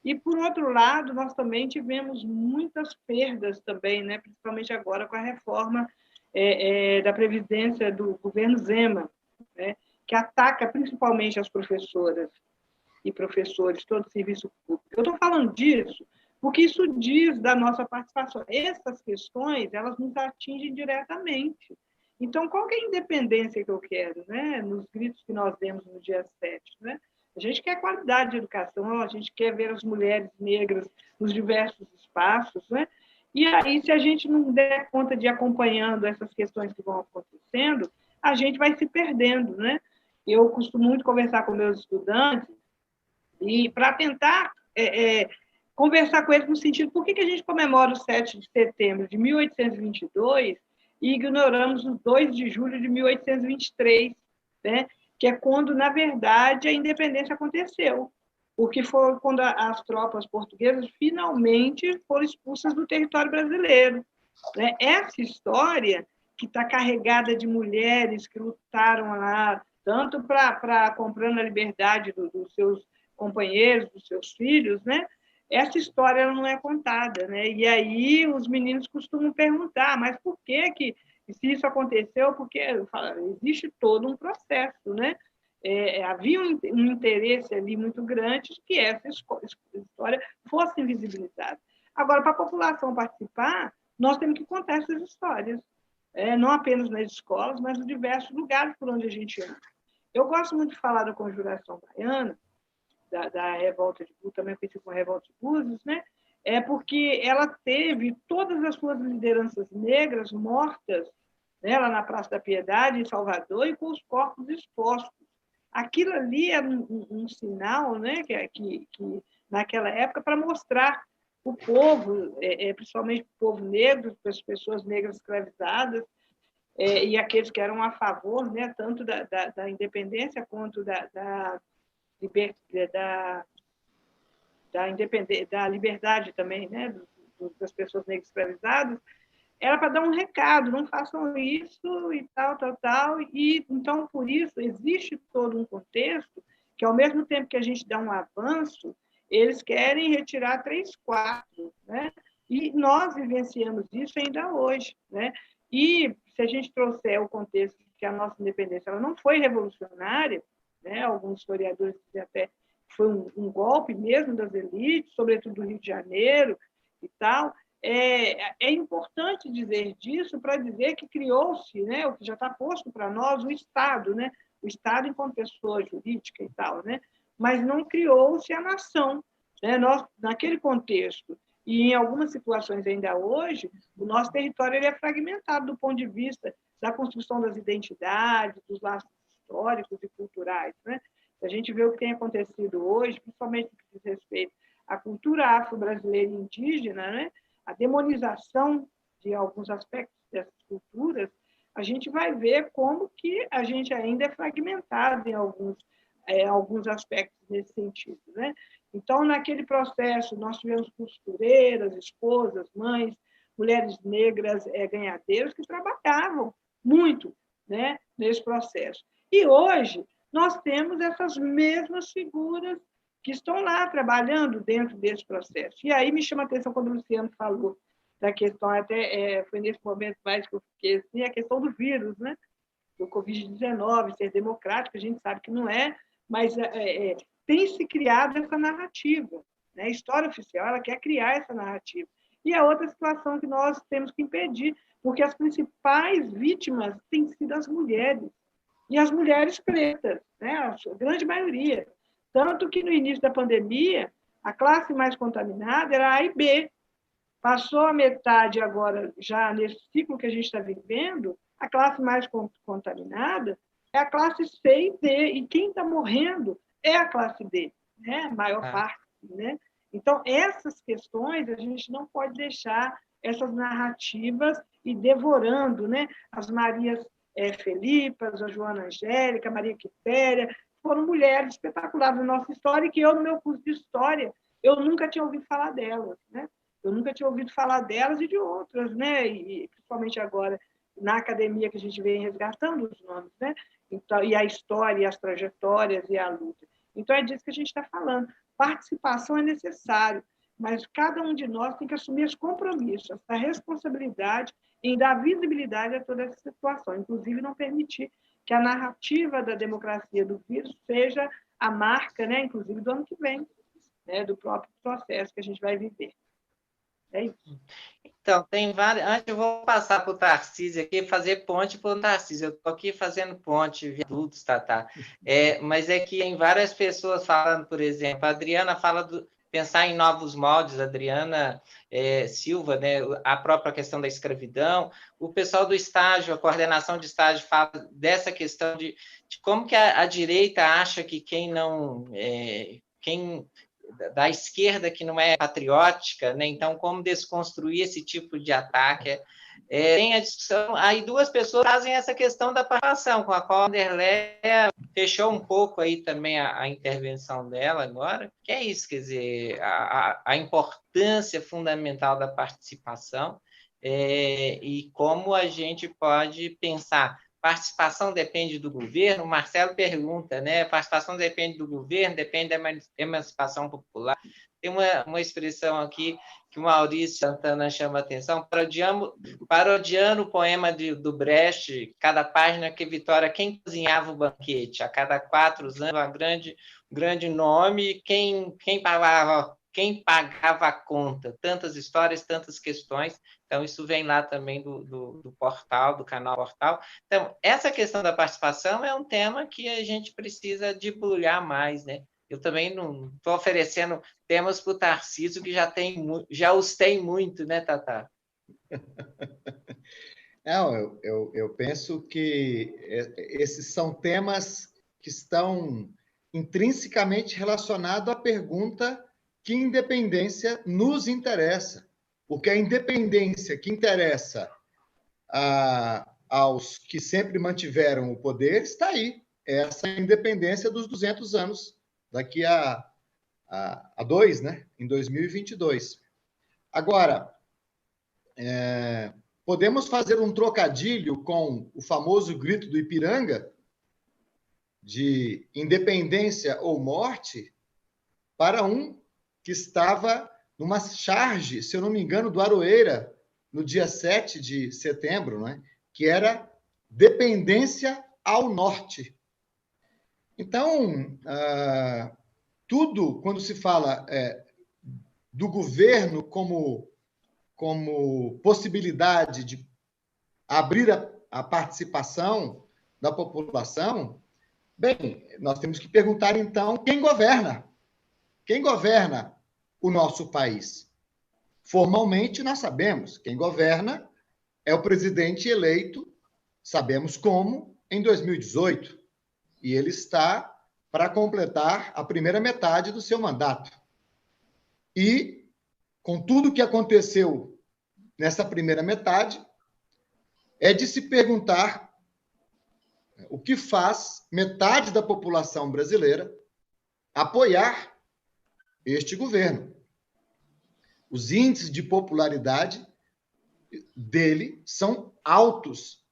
E, por outro lado, nós também tivemos muitas perdas também, né? Principalmente agora com a reforma da Previdência do governo Zema, né? Que ataca principalmente as professoras e professores, todo o serviço público. Eu estou falando disso porque isso diz da nossa participação. Essas questões, elas nos atingem diretamente. Então, qual que é a independência que eu quero, né? Nos gritos que nós demos no dia 7, né? A gente quer qualidade de educação, a gente quer ver as mulheres negras nos diversos espaços, né? E aí, se a gente não der conta de ir acompanhando essas questões que vão acontecendo, a gente vai se perdendo, né? Eu costumo muito conversar com meus estudantes e para tentar conversar com eles no sentido, por que a gente comemora o 7 de setembro de 1822, e ignoramos o 2 de julho de 1823, né? Que é quando, na verdade, a independência aconteceu, porque foi quando as tropas portuguesas finalmente foram expulsas do território brasileiro, né? Essa história, que está carregada de mulheres que lutaram lá, tanto para comprando a liberdade dos seus companheiros, dos seus filhos, né? Essa história ela não é contada, né? E aí os meninos costumam perguntar, mas por que se isso aconteceu? Porque existe todo um processo, né? Havia um interesse ali muito grande de que essa história fosse invisibilizada. Agora, para a população participar, nós temos que contar essas histórias, não apenas nas escolas, mas em diversos lugares por onde a gente anda. Eu gosto muito de falar da Conjuração Baiana, da Revolta de Búzios, também conhecida como Revolta de Búzios, né? Porque ela teve todas as suas lideranças negras mortas, né, lá na Praça da Piedade, em Salvador, e com os corpos expostos. Aquilo ali é um sinal, né, que naquela época, para mostrar o povo, principalmente o povo negro, as pessoas negras escravizadas, e aqueles que eram a favor, né, tanto da independência quanto da liberdade também, né, das pessoas negras escravizadas, era para dar um recado, não façam isso e tal. E, então, por isso, existe todo um contexto que, ao mesmo tempo que a gente dá um avanço, eles querem retirar 3/4, né? E nós vivenciamos isso ainda hoje, né? E se a gente trouxer o contexto de que a nossa independência ela não foi revolucionária, né? Alguns historiadores dizem até que foi um golpe mesmo das elites, sobretudo do Rio de Janeiro e tal. É importante dizer disso para dizer que criou-se, né, o que já está posto para nós, o Estado, né, o Estado enquanto pessoa jurídica e tal, né, mas não criou-se a nação, né, nós, naquele contexto. E em algumas situações ainda hoje, o nosso território ele é fragmentado do ponto de vista da construção das identidades, dos laços históricos e culturais, né? Se a gente vê o que tem acontecido hoje, principalmente no que diz respeito à cultura afro-brasileira e indígena, né? A demonização de alguns aspectos dessas culturas, a gente vai ver como que a gente ainda é fragmentado em alguns aspectos nesse sentido, né? Então, naquele processo, nós tivemos costureiras, esposas, mães, mulheres negras ganhadeiras que trabalhavam muito, né, nesse processo. E hoje, nós temos essas mesmas figuras que estão lá trabalhando dentro desse processo. E aí me chama a atenção quando o Luciano falou da questão, até foi nesse momento mais que eu fiquei assim, a questão do vírus, né? Do Covid-19, ser democrático, a gente sabe que não é, mas tem se criado essa narrativa, né? A história oficial ela quer criar essa narrativa. E a outra situação que nós temos que impedir, porque as principais vítimas têm sido as mulheres, e as mulheres pretas, né? A grande maioria. Tanto que, no início da pandemia, a classe mais contaminada era A e B. Passou a metade agora, já nesse ciclo que a gente está vivendo, a classe mais contaminada é a classe C e D. E quem está morrendo é a classe D, né? A maior parte. Né? Então, essas questões, a gente não pode deixar essas narrativas ir devorando, né? As Marias Felipas, a Joana Angélica, a Maria Quitéria, foram mulheres espetaculares na nossa história e que eu, no meu curso de História, eu nunca tinha ouvido falar delas, né? Eu nunca tinha ouvido falar delas e de outras, né? E principalmente agora, na academia, que a gente vem resgatando os nomes, né? Então, e a história, e as trajetórias, e a luta. Então, é disso que a gente está falando. Participação é necessário, mas cada um de nós tem que assumir esse compromisso, essa responsabilidade em dar visibilidade a toda essa situação, inclusive não permitir que a narrativa da democracia do vírus seja a marca, né, inclusive do ano que vem, né, do próprio processo que a gente vai viver. É isso. Então, tem várias. Antes eu vou passar para o Tarcísio aqui, fazer ponte para o Tarcísio. Eu estou aqui fazendo ponte, viadutos, tá. Mas é que tem várias pessoas falando, por exemplo, a Adriana fala pensar em novos moldes, a Adriana Silva, né, a própria questão da escravidão, o pessoal do estágio, a coordenação de estágio fala dessa questão de como que a direita acha que quem da esquerda que não é patriótica, né? Então, como desconstruir esse tipo de ataque? Tem a discussão, aí duas pessoas trazem essa questão da participação, com a qual a Anderleia fechou um pouco aí também a intervenção dela agora, que é isso, quer dizer, a importância fundamental da participação, e como a gente pode pensar. Participação depende do governo? O Marcelo pergunta, né? Participação depende do governo, depende da emancipação popular. Tem uma expressão aqui que o Maurício Santana chama a atenção, parodiando o poema do Brecht, cada página que Vitória, quem cozinhava o banquete, a cada 4 anos, um grande nome, quem pagava a conta, tantas histórias, tantas questões. Então, isso vem lá também do portal, do canal Portal. Então, essa questão da participação é um tema que a gente precisa debulhar mais, né? Eu também não estou oferecendo temas para o Tarcísio, que já os tem muito, né, Tatá? Não, eu penso que esses são temas que estão intrinsecamente relacionados à pergunta que independência nos interessa. Porque a independência que interessa aos que sempre mantiveram o poder está aí. Essa independência dos 200 anos, daqui a 2, né? Em 2022. Agora, podemos fazer um trocadilho com o famoso grito do Ipiranga, de independência ou morte, para um que estava numa charge, se eu não me engano, do Aroeira, no dia 7 de setembro, né? Que era dependência ao norte. Então, tudo, quando se fala do governo como possibilidade de abrir a participação da população, bem, nós temos que perguntar, então, quem governa? Quem governa o nosso país? Formalmente, nós sabemos. Quem governa é o presidente eleito, sabemos como, em 2018. E ele está para completar a primeira metade do seu mandato. E, com tudo o que aconteceu nessa primeira metade, é de se perguntar o que faz metade da população brasileira apoiar este governo. Os índices de popularidade dele são altos.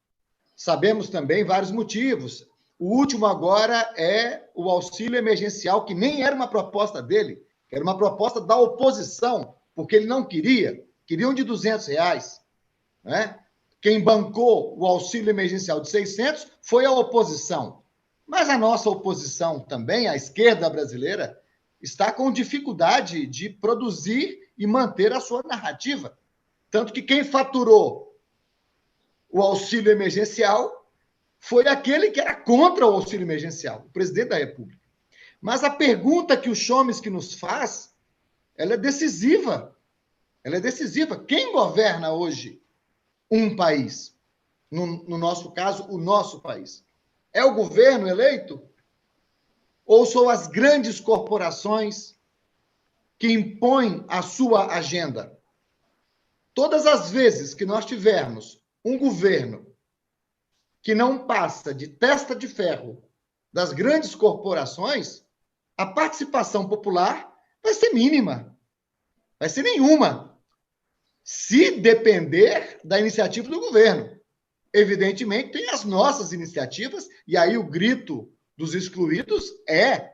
Sabemos também vários motivos. O último agora é o auxílio emergencial, que nem era uma proposta dele, era uma proposta da oposição, porque ele não queria um de R$200, né? Quem bancou o auxílio emergencial de 600 foi a oposição. Mas a nossa oposição também, a esquerda brasileira, está com dificuldade de produzir e manter a sua narrativa. Tanto que quem faturou o auxílio emergencial foi aquele que era contra o auxílio emergencial, o presidente da República. Mas a pergunta que o Chomsky nos faz, ela é decisiva. Ela é decisiva. Quem governa hoje um país? No nosso caso, o nosso país. É o governo eleito? Ou são as grandes corporações que impõem a sua agenda? Todas as vezes que nós tivermos um governo que não passa de testa de ferro das grandes corporações, a participação popular vai ser mínima, vai ser nenhuma, se depender da iniciativa do governo. Evidentemente, tem as nossas iniciativas, e aí o grito dos excluídos é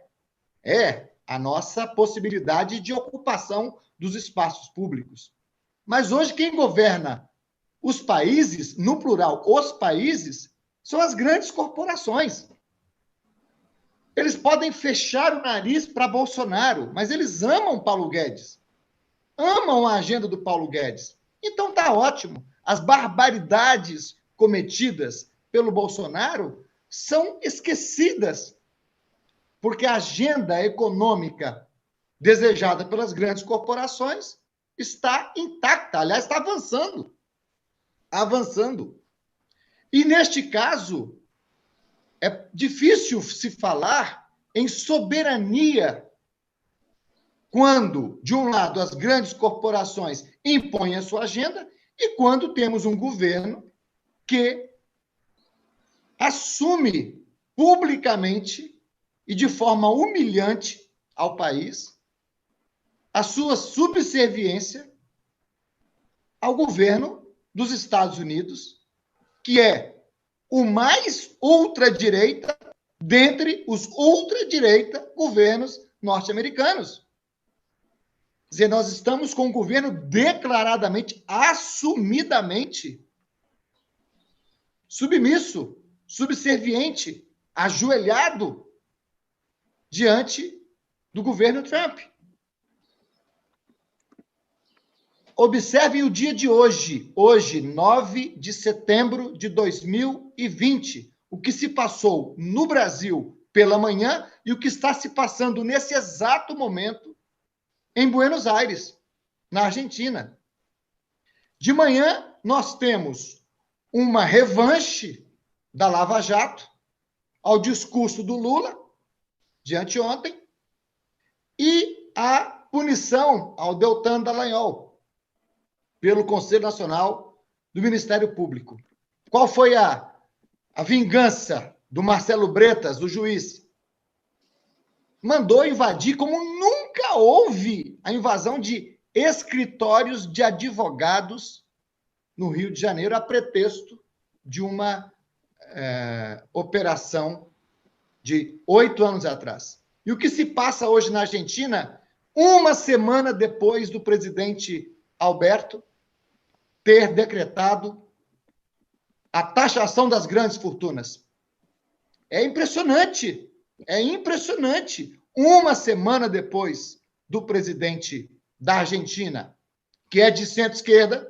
a nossa possibilidade de ocupação dos espaços públicos. Mas hoje quem governa os países, no plural, os países, são as grandes corporações. Eles podem fechar o nariz para Bolsonaro, mas eles amam Paulo Guedes. Amam a agenda do Paulo Guedes. Então está ótimo. As barbaridades cometidas pelo Bolsonaro são esquecidas, porque a agenda econômica desejada pelas grandes corporações está intacta, aliás, está avançando. Avançando. E, neste caso, é difícil se falar em soberania quando, de um lado, as grandes corporações impõem a sua agenda e quando temos um governo que assume publicamente e de forma humilhante ao país a sua subserviência ao governo dos Estados Unidos, que é o mais ultradireita dentre os ultradireita governos norte-americanos. Quer dizer, nós estamos com um governo declaradamente, assumidamente submisso, subserviente, ajoelhado diante do governo Trump. Observem o dia de hoje, 9 de setembro de 2020, o que se passou no Brasil pela manhã e o que está se passando nesse exato momento em Buenos Aires, na Argentina. De manhã, nós temos uma revanche da Lava Jato ao discurso do Lula, de anteontem, e a punição ao Deltan Dallagnol, pelo Conselho Nacional do Ministério Público. Qual foi a vingança do Marcelo Bretas, do juiz? Mandou invadir, como nunca houve a invasão de escritórios de advogados no Rio de Janeiro, a pretexto de uma operação de 8 anos atrás. E o que se passa hoje na Argentina, uma semana depois do presidente Alberto ter decretado a taxação das grandes fortunas. É impressionante. É impressionante. Uma semana depois do presidente da Argentina, que é de centro-esquerda,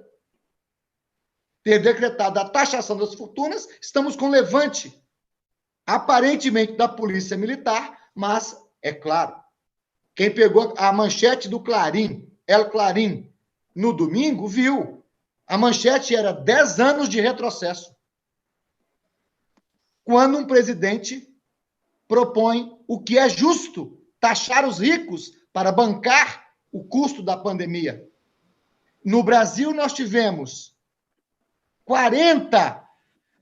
ter decretado a taxação das fortunas, estamos com levante, aparentemente da Polícia Militar, mas, é claro, quem pegou a manchete do Clarim, El Clarim, no domingo, viu. A manchete era 10 anos de retrocesso. Quando um presidente propõe o que é justo, taxar os ricos para bancar o custo da pandemia. No Brasil, nós tivemos 40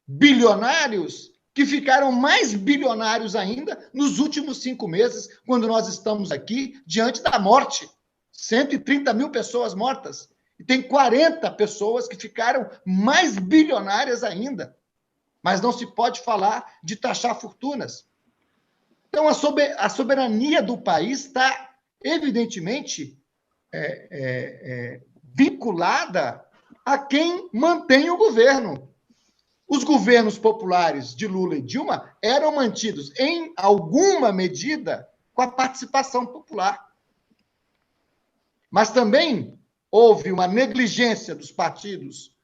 bilionários que ficaram mais bilionários ainda nos últimos 5 meses, quando nós estamos aqui diante da morte. 130 mil pessoas mortas. E tem 40 pessoas que ficaram mais bilionárias ainda. Mas não se pode falar de taxar fortunas. Então, a soberania do país está, evidentemente, vinculada a quem mantém o governo. Os governos populares de Lula e Dilma eram mantidos, em alguma medida, com a participação popular. Mas também houve uma negligência dos partidos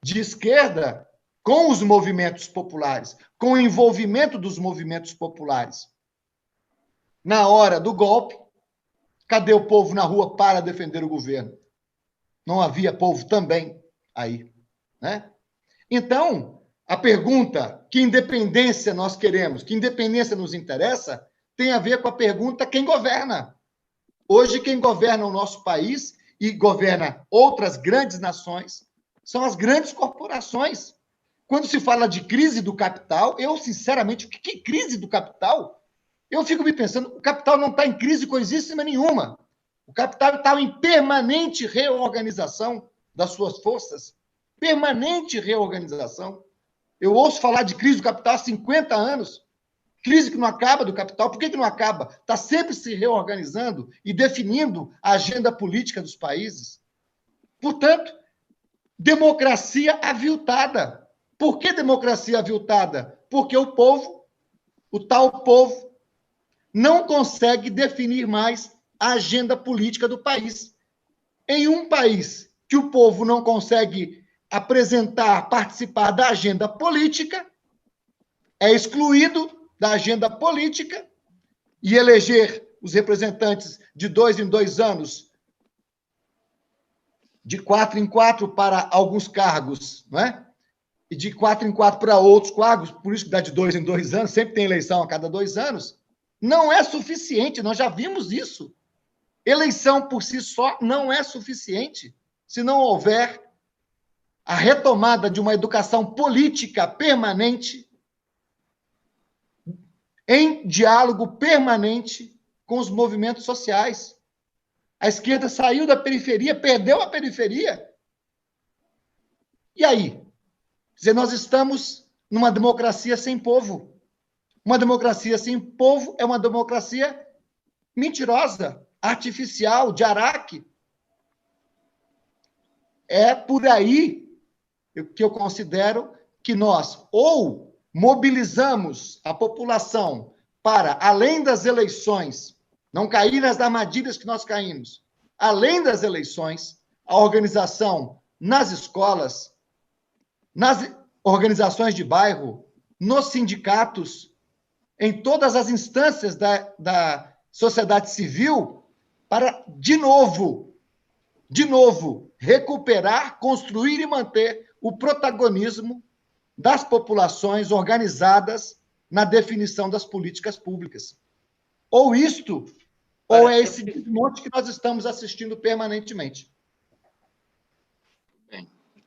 de esquerda com os movimentos populares, com o envolvimento dos movimentos populares. Na hora do golpe, cadê o povo na rua para defender o governo? Não havia povo também aí, né? Então, a pergunta, que independência nós queremos, que independência nos interessa, tem a ver com a pergunta quem governa. Hoje, quem governa o nosso país e governa outras grandes nações são as grandes corporações. Quando se fala de crise do capital, eu, sinceramente, que crise do capital? Eu fico me pensando, o capital não está em crise coisíssima nenhuma. O capital está em permanente reorganização das suas forças. Permanente reorganização. Eu ouço falar de crise do capital há 50 anos. Crise que não acaba do capital. Por que não acaba? Está sempre se reorganizando e definindo a agenda política dos países. Portanto, democracia aviltada. Por que democracia aviltada? Porque o povo, o tal povo, não consegue definir mais a agenda política do país. Em um país que o povo não consegue apresentar, participar da agenda política, é excluído da agenda política e eleger os representantes de 2 em 2 anos, de 4 em 4 para alguns cargos, não é? E de 4 em 4 para outros cargos, por isso que dá de 2 em 2 anos, sempre tem eleição a cada 2 anos, não é suficiente, nós já vimos isso. Eleição por si só não é suficiente se não houver a retomada de uma educação política permanente, em diálogo permanente com os movimentos sociais. A esquerda saiu da periferia, perdeu a periferia. E aí? Quer dizer, nós estamos numa democracia sem povo. Uma democracia sem povo é uma democracia mentirosa, artificial, de Araque. É por aí que eu considero que nós ou mobilizamos a população para, além das eleições, não cair nas armadilhas que nós caímos, além das eleições, a organização nas escolas, nas organizações de bairro, nos sindicatos, em todas as instâncias da sociedade civil, para, de novo, recuperar, construir e manter o protagonismo das populações organizadas na definição das políticas públicas. Ou isto, ou é esse desmonte que nós estamos assistindo permanentemente.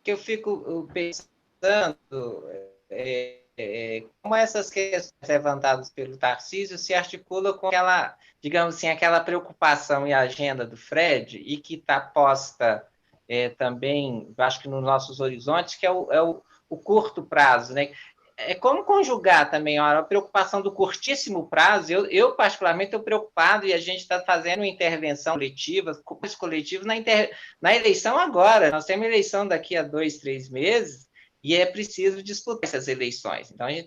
Que eu fico pensando como essas questões levantadas pelo Tarcísio se articulam com aquela, digamos assim, aquela preocupação e agenda do Fred, e que está posta também, acho que nos nossos horizontes, que é o curto prazo, né? É como conjugar também a preocupação do curtíssimo prazo. Eu particularmente, estou preocupado, e a gente está fazendo uma intervenção coletiva, na eleição agora. Nós temos eleição daqui a 2, 3 meses, e é preciso disputar essas eleições. Então, a gente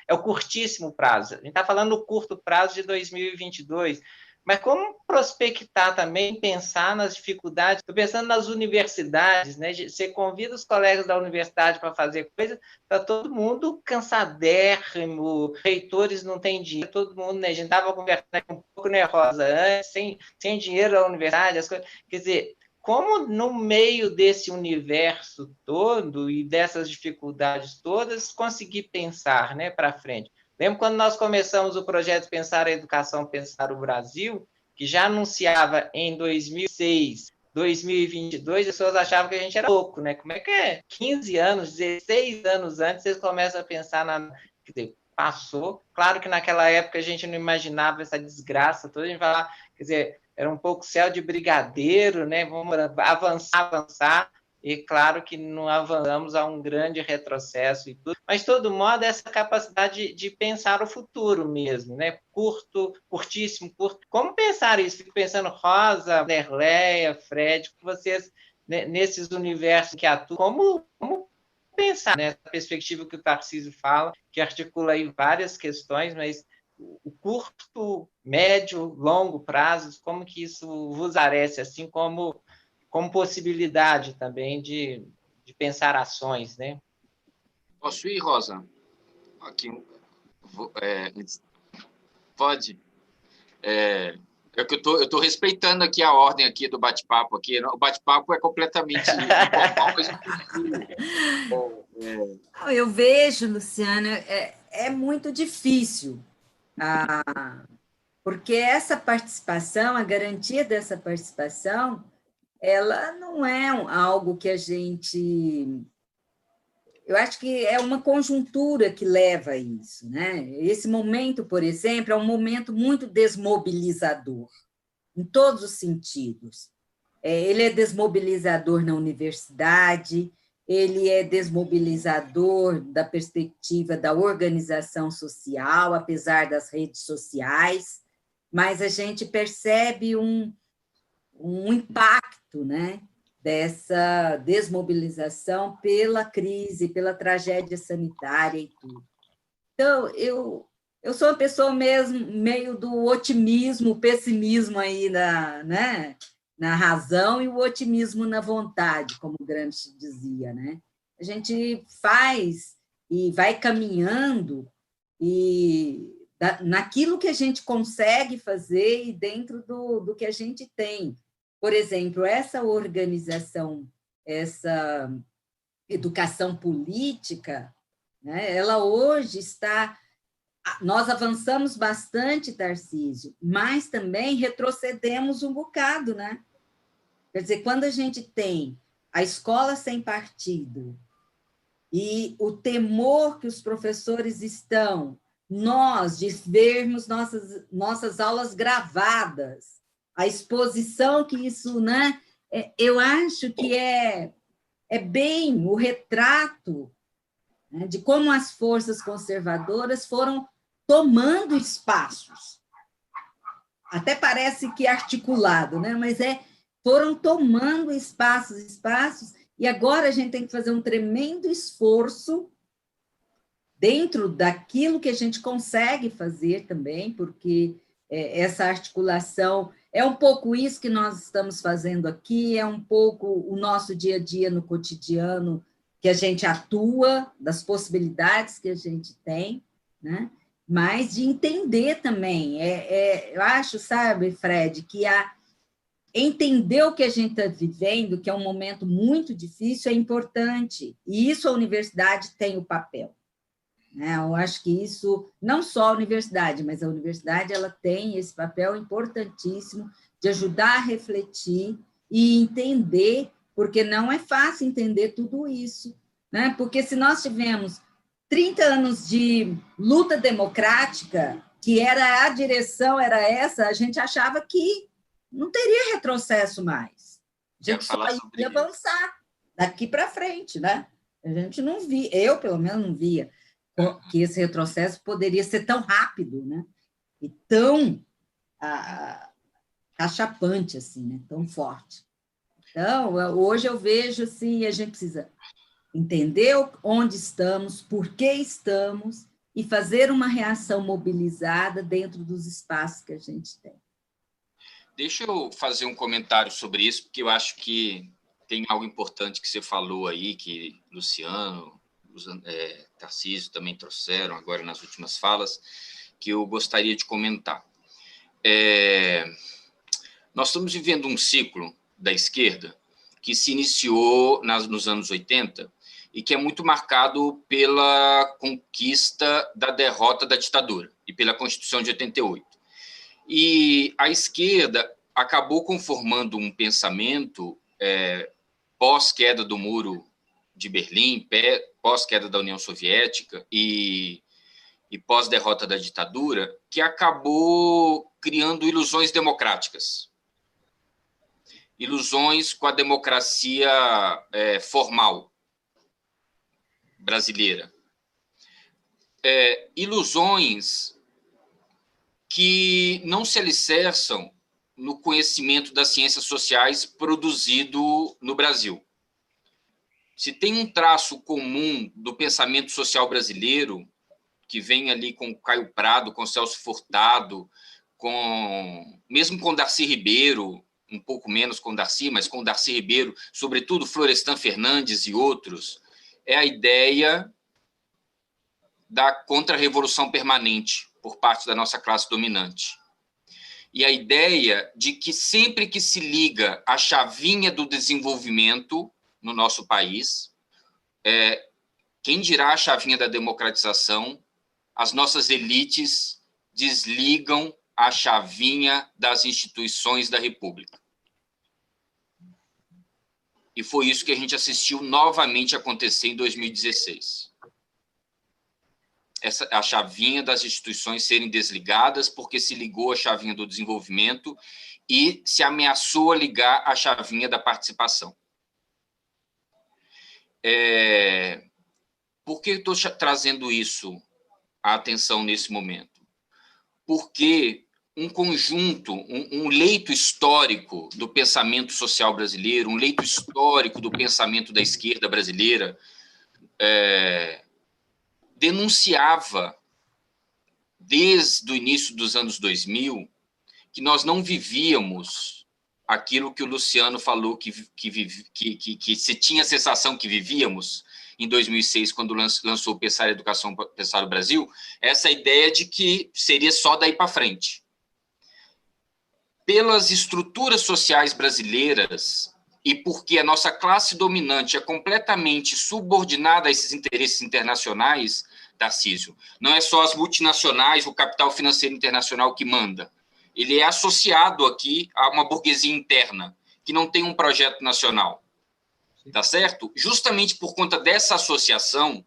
é o curtíssimo prazo. A gente está falando no curto prazo de 2022. Mas como prospectar também, pensar nas dificuldades? Estou pensando nas universidades, né? Você convida os colegas da universidade para fazer coisa, está todo mundo cansadérrimo, reitores não têm dinheiro, todo mundo, né? A gente estava conversando um pouco, né, Rosa, antes, sem dinheiro da universidade, as coisas. Quer dizer, como no meio desse universo todo e dessas dificuldades todas, conseguir pensar, né, para frente? Lembro quando nós começamos o projeto Pensar a Educação, Pensar o Brasil, que já anunciava em 2006, 2022, as pessoas achavam que a gente era louco, né? Como é que é? 15 anos, 16 anos antes, vocês começam a pensar Quer dizer, passou. Claro que naquela época a gente não imaginava essa desgraça toda, a gente vai lá, quer dizer, era um pouco céu de brigadeiro, né? Vamos avançar. E claro que não avançamos a um grande retrocesso e tudo, mas, de todo modo, essa capacidade de pensar o futuro mesmo, né? Curtíssimo. Como pensar isso? Fico pensando, Rosa, Nerleia, Fred, vocês, né, nesses universos que atuam, como pensar nessa perspectiva que o Tarcísio fala, que articula aí várias questões, mas o curto, médio, longo prazos, como que isso vos parece, assim como possibilidade também de pensar ações, né? Posso ir, Rosa? Aqui, pode. É que eu tô respeitando aqui a ordem aqui do bate-papo aqui. O bate-papo é completamente informal, mas eu vejo, Luciana, é muito difícil, porque essa participação, a garantia dessa participação, ela não é algo que a gente... Eu acho que é uma conjuntura que leva a isso, né? Esse momento, por exemplo, é um momento muito desmobilizador, em todos os sentidos. Ele é desmobilizador na universidade, ele é desmobilizador da perspectiva da organização social, apesar das redes sociais, mas a gente percebe um impacto, né, dessa desmobilização pela crise, pela tragédia sanitária e tudo. Então, eu sou uma pessoa mesmo meio do otimismo, pessimismo aí na razão e o otimismo na vontade, como Gramsci dizia, né? A gente faz e vai caminhando e naquilo que a gente consegue fazer e dentro do que a gente tem. Por exemplo, essa organização, essa educação política, né, ela hoje está nós avançamos bastante, Tarcísio, mas também retrocedemos um bocado, né? Quer dizer, quando a gente tem a escola sem partido e o temor que os professores estão, nós, de vermos nossas aulas gravadas, a exposição que isso, né? Eu acho que é bem o retrato, né, de como as forças conservadoras foram tomando espaços. Até parece que articulado, né? Mas foram tomando espaços, e agora a gente tem que fazer um tremendo esforço dentro daquilo que a gente consegue fazer também, porque essa articulação é um pouco isso que nós estamos fazendo aqui, é um pouco o nosso dia a dia no cotidiano que a gente atua, das possibilidades que a gente tem, né? Mas de entender também. Eu acho, sabe, Fred, que entender o que a gente está vivendo, que é um momento muito difícil, é importante. E isso a universidade tem o papel. Né? Eu acho que isso, não só a universidade, mas a universidade ela tem esse papel importantíssimo de ajudar a refletir e entender, porque não é fácil entender tudo isso. Né? Porque se nós tivemos 30 anos de luta democrática, que a direção era essa, a gente achava que não teria retrocesso mais. A gente só ia avançar daqui para frente, né? A gente não via, eu pelo menos não via que esse retrocesso poderia ser tão rápido, né? E tão cachapante, assim, né? Tão forte. Então, hoje eu vejo assim, a gente precisa entender onde estamos, por que estamos, e fazer uma reação mobilizada dentro dos espaços que a gente tem. Deixa eu fazer um comentário sobre isso, porque eu acho que tem algo importante que você falou aí, que Luciano, Tarcísio também trouxeram agora nas últimas falas, que eu gostaria de comentar. Nós estamos vivendo um ciclo da esquerda que se iniciou nos anos 80 e que é muito marcado pela conquista da derrota da ditadura e pela Constituição de 88. E a esquerda acabou conformando um pensamento pós-queda do Muro de Berlim, pós-queda da União Soviética e pós-derrota da ditadura, que acabou criando ilusões democráticas. Ilusões com a democracia formal brasileira. Ilusões que não se alicerçam no conhecimento das ciências sociais produzido no Brasil. Se tem um traço comum do pensamento social brasileiro, que vem ali com Caio Prado, com Celso Furtado, mesmo com Darcy Ribeiro, um pouco menos com Darcy, mas com Darcy Ribeiro, sobretudo Florestan Fernandes e outros, é a ideia da contra-revolução permanente por parte da nossa classe dominante. E a ideia de que sempre que se liga a chavinha do desenvolvimento no nosso país, quem dirá a chavinha da democratização, as nossas elites desligam a chavinha das instituições da República. E foi isso que a gente assistiu novamente acontecer em 2016. A chavinha das instituições serem desligadas porque se ligou a chavinha do desenvolvimento e se ameaçou a ligar a chavinha da participação. Por que eu estou trazendo isso à atenção nesse momento? Porque um conjunto, um leito histórico do pensamento social brasileiro, um leito histórico do pensamento da esquerda brasileira, denunciava, desde o início dos anos 2000, que nós não vivíamos aquilo que o Luciano falou que se tinha a sensação que vivíamos em 2006, quando lançou o Pensar Educação, Pensar o Brasil, essa ideia de que seria só daí para frente. Pelas estruturas sociais brasileiras e porque a nossa classe dominante é completamente subordinada a esses interesses internacionais, Tarcísio. Não é só as multinacionais, o capital financeiro internacional que manda. Ele é associado aqui a uma burguesia interna, que não tem um projeto nacional. Tá certo? Justamente por conta dessa associação,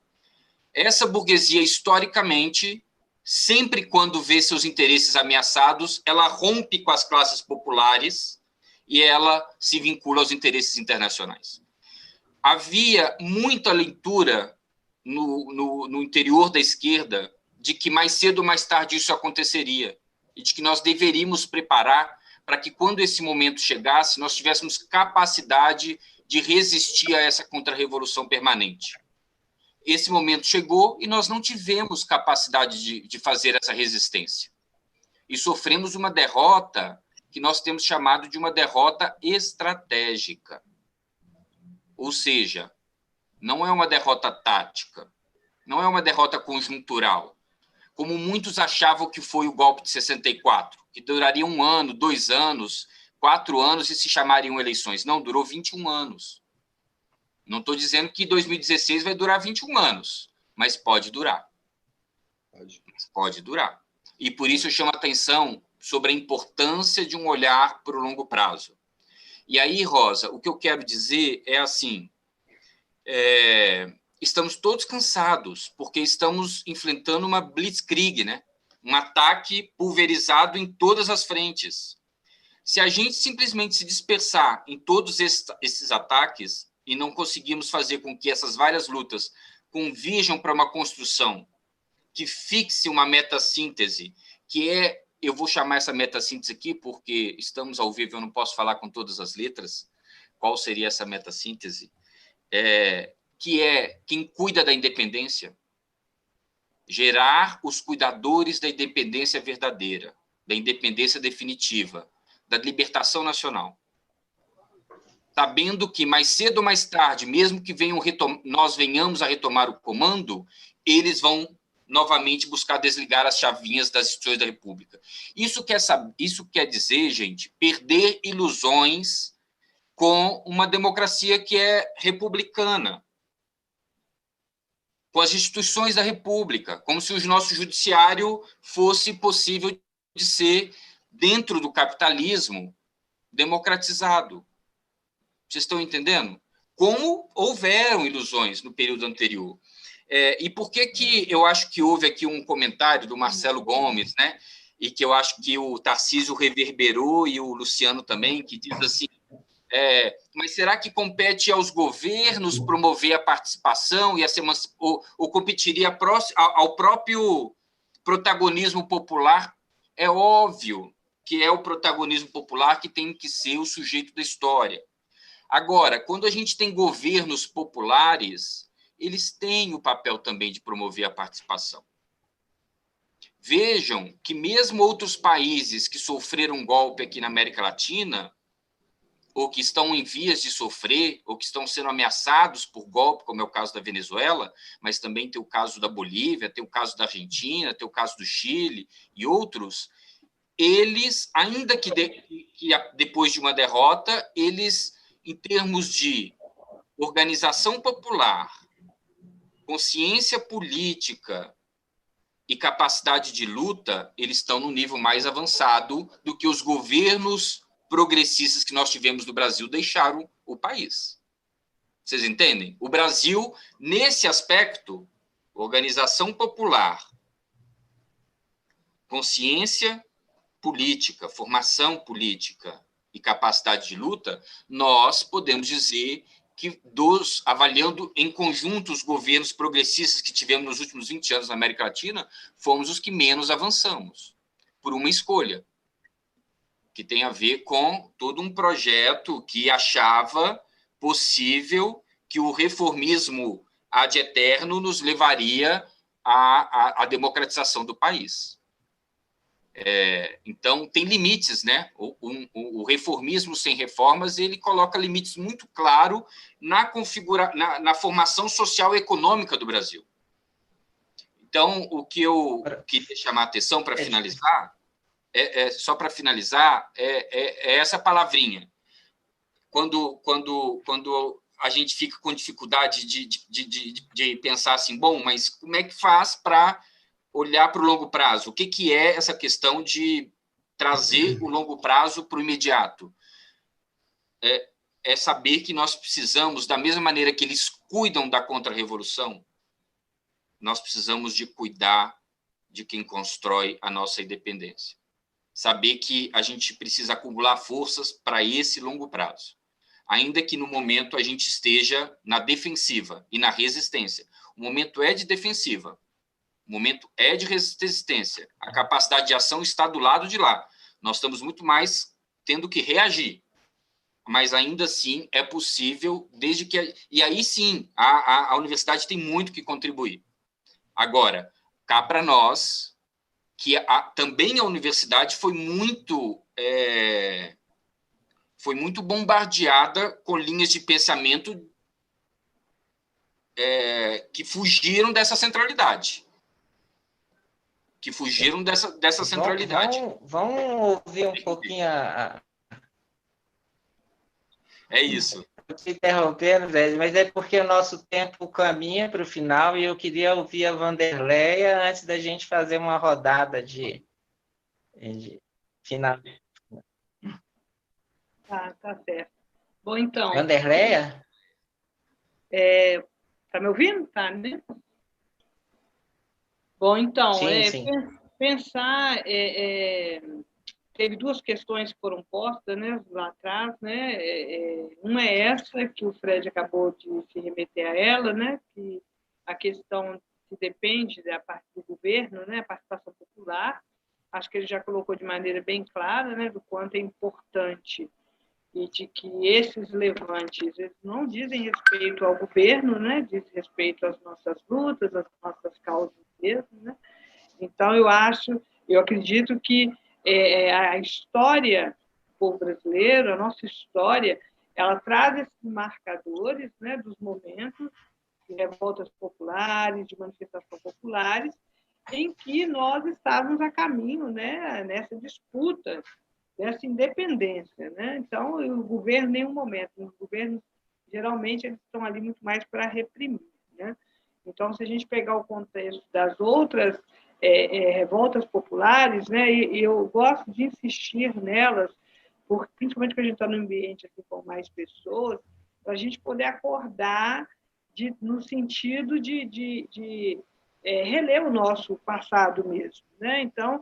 essa burguesia, historicamente, sempre quando vê seus interesses ameaçados, ela rompe com as classes populares e ela se vincula aos interesses internacionais. Havia muita leitura no interior da esquerda de que mais cedo ou mais tarde isso aconteceria e de que nós deveríamos preparar para que, quando esse momento chegasse, nós tivéssemos capacidade de resistir a essa contra-revolução permanente. Esse momento chegou e nós não tivemos capacidade de fazer essa resistência. E sofremos uma derrota que nós temos chamado de uma derrota estratégica. Ou seja, não é uma derrota tática, não é uma derrota conjuntural, como muitos achavam que foi o golpe de 64, que duraria 1 ano, 2 anos, 4 anos e se chamariam eleições. Não, durou 21 anos. Não estou dizendo que 2016 vai durar 21 anos, mas pode durar. Pode durar. E por isso eu chamo a atenção sobre a importância de um olhar para o longo prazo. E aí, Rosa, o que eu quero dizer é assim, estamos todos cansados, porque estamos enfrentando uma blitzkrieg, né? Um ataque pulverizado em todas as frentes. Se a gente simplesmente se dispersar em todos esses ataques e não conseguirmos fazer com que essas várias lutas converjam para uma construção que fixe uma meta-síntese, que eu vou chamar essa meta-síntese aqui, porque estamos ao vivo, eu não posso falar com todas as letras, qual seria essa meta-síntese, que é quem cuida da independência, gerar os cuidadores da independência verdadeira, da independência definitiva, da libertação nacional. Sabendo que mais cedo ou mais tarde, mesmo que nós venhamos a retomar o comando, eles vão novamente buscar desligar as chavinhas das instituições da República. Isso quer dizer, gente, perder ilusões com uma democracia que é republicana, com as instituições da República, como se o nosso judiciário fosse possível de ser, dentro do capitalismo, democratizado. Vocês estão entendendo? Como houveram ilusões no período anterior. E por que eu acho que houve aqui um comentário do Marcelo Gomes, né? E que eu acho que o Tarcísio reverberou e o Luciano também, que diz assim, mas será que compete aos governos promover a participação ou competiria ao próprio protagonismo popular? É óbvio que é o protagonismo popular que tem que ser o sujeito da história. Agora, quando a gente tem governos populares, eles têm o papel também de promover a participação. Vejam que mesmo outros países que sofreram golpe aqui na América Latina, ou que estão em vias de sofrer, ou que estão sendo ameaçados por golpe, como é o caso da Venezuela, mas também tem o caso da Bolívia, tem o caso da Argentina, tem o caso do Chile e outros, eles, ainda que depois de uma derrota, eles, em termos de organização popular, consciência política e capacidade de luta, eles estão no nível mais avançado do que os governos progressistas que nós tivemos no Brasil deixaram o país. Vocês entendem? O Brasil, nesse aspecto, organização popular, consciência política, formação política e capacidade de luta, nós podemos dizer que, avaliando em conjunto os governos progressistas que tivemos nos últimos 20 anos na América Latina, fomos os que menos avançamos, por uma escolha, que tem a ver com todo um projeto que achava possível que o reformismo ad eterno nos levaria à democratização do país. Então, tem limites, né? O reformismo sem reformas, ele coloca limites muito claros na formação social e econômica do Brasil. Então, o que eu queria chamar a atenção para finalizar, só para finalizar, é essa palavrinha. Quando a gente fica com dificuldade de pensar assim, bom, mas como é que faz para olhar para o longo prazo? O que é essa questão de trazer o longo prazo para o imediato? É saber que nós precisamos, da mesma maneira que eles cuidam da contra-revolução, nós precisamos de cuidar de quem constrói a nossa independência. Saber que a gente precisa acumular forças para esse longo prazo. Ainda que no momento a gente esteja na defensiva e na resistência. O momento é de defensiva. O momento é de resistência. A capacidade de ação está do lado de lá. Nós estamos muito mais tendo que reagir. Mas ainda assim é possível, desde que... E aí sim, a universidade tem muito que contribuir. Agora, cá para nós, que também a universidade foi muito bombardeada com linhas de pensamento que fugiram dessa centralidade. Centralidade. Vamos ouvir um pouquinho É isso. Te interrompendo, velho, mas é porque o nosso tempo caminha para o final e eu queria ouvir a Wanderleia antes da gente fazer uma rodada de final. Tá certo. Bom, então... Wanderleia? Tá me ouvindo? Tá, né? Bom, então, sim. Pensar... teve duas questões que foram postas, né, lá atrás, né? Uma é essa, que o Fred acabou de se remeter a ela, né? Que a questão que depende da parte do governo, né? A participação popular. Acho que ele já colocou de maneira bem clara, né? Do quanto é importante e de que esses levantes eles não dizem respeito ao governo, né? Diz respeito às nossas lutas, às nossas causas mesmo, né? Então, eu acredito que a história do povo brasileiro, a nossa história, ela traz esses marcadores, né, dos momentos de revoltas populares, de manifestações populares, em que nós estávamos a caminho, né, nessa disputa, dessa independência, né? Então, o governo, em nenhum momento, os governos, geralmente, eles estão ali muito mais para reprimir, né? Então, se a gente pegar o contexto das outras revoltas populares, né, e eu gosto de insistir nelas, porque, principalmente quando a gente está no ambiente assim, com mais pessoas, para a gente poder acordar no sentido de reler o nosso passado mesmo, né? Então,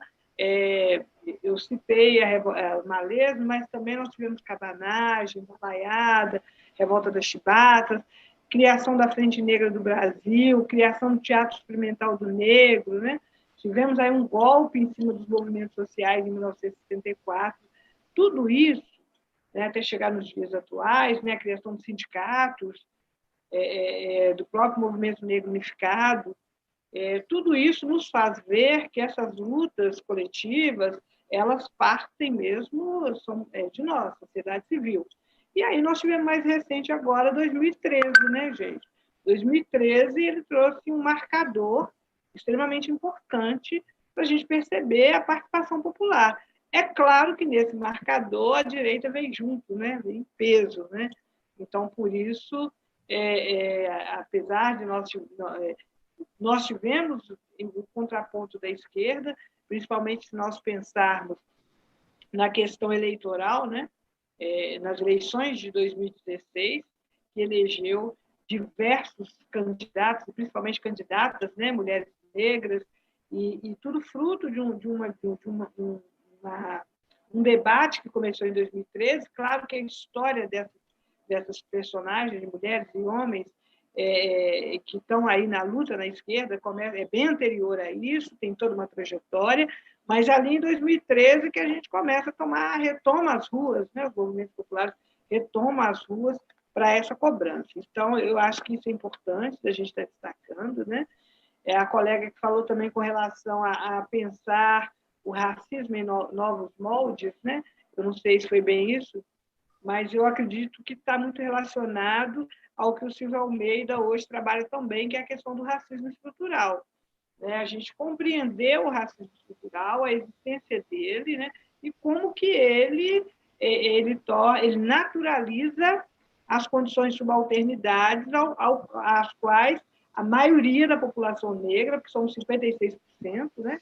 eu citei a Malesma, mas também nós tivemos Cabanagem, Babaiada, Revolta das Chibatas, criação da Frente Negra do Brasil, criação do Teatro Experimental do Negro, né? Tivemos aí um golpe em cima dos movimentos sociais em 1974. Tudo isso, né, até chegar nos dias atuais, né, a criação de sindicatos, do próprio movimento negro unificado, tudo isso nos faz ver que essas lutas coletivas, elas partem mesmo de nós, sociedade civil. E aí nós tivemos mais recente agora, 2013, né, gente? 2013, ele trouxe um marcador extremamente importante para a gente perceber a participação popular. É claro que nesse marcador a direita vem junto, né? Vem em peso, né? Então, por isso, apesar de nós tivemos o contraponto da esquerda, principalmente se nós pensarmos na questão eleitoral, né? Nas eleições de 2016, que elegeu diversos candidatos, principalmente candidatas, né? Mulheres negras, e tudo fruto de um debate que começou em 2013. Claro que a história dessas personagens, de mulheres e homens, que estão aí na luta na esquerda, é bem anterior a isso, tem toda uma trajetória, mas ali em 2013 que a gente retoma as ruas, né? Os movimentos populares retomam as ruas para essa cobrança. Então, eu acho que isso é importante, a gente está destacando, né? A colega que falou também com relação a pensar o racismo em novos moldes, né? Eu não sei se foi bem isso, mas eu acredito que está muito relacionado ao que o Silvio Almeida hoje trabalha também, que é a questão do racismo estrutural. A gente compreendeu o racismo estrutural, a existência dele, né? E como que ele naturaliza as condições de subalternidade às quais a maioria da população negra, que são 56%, né,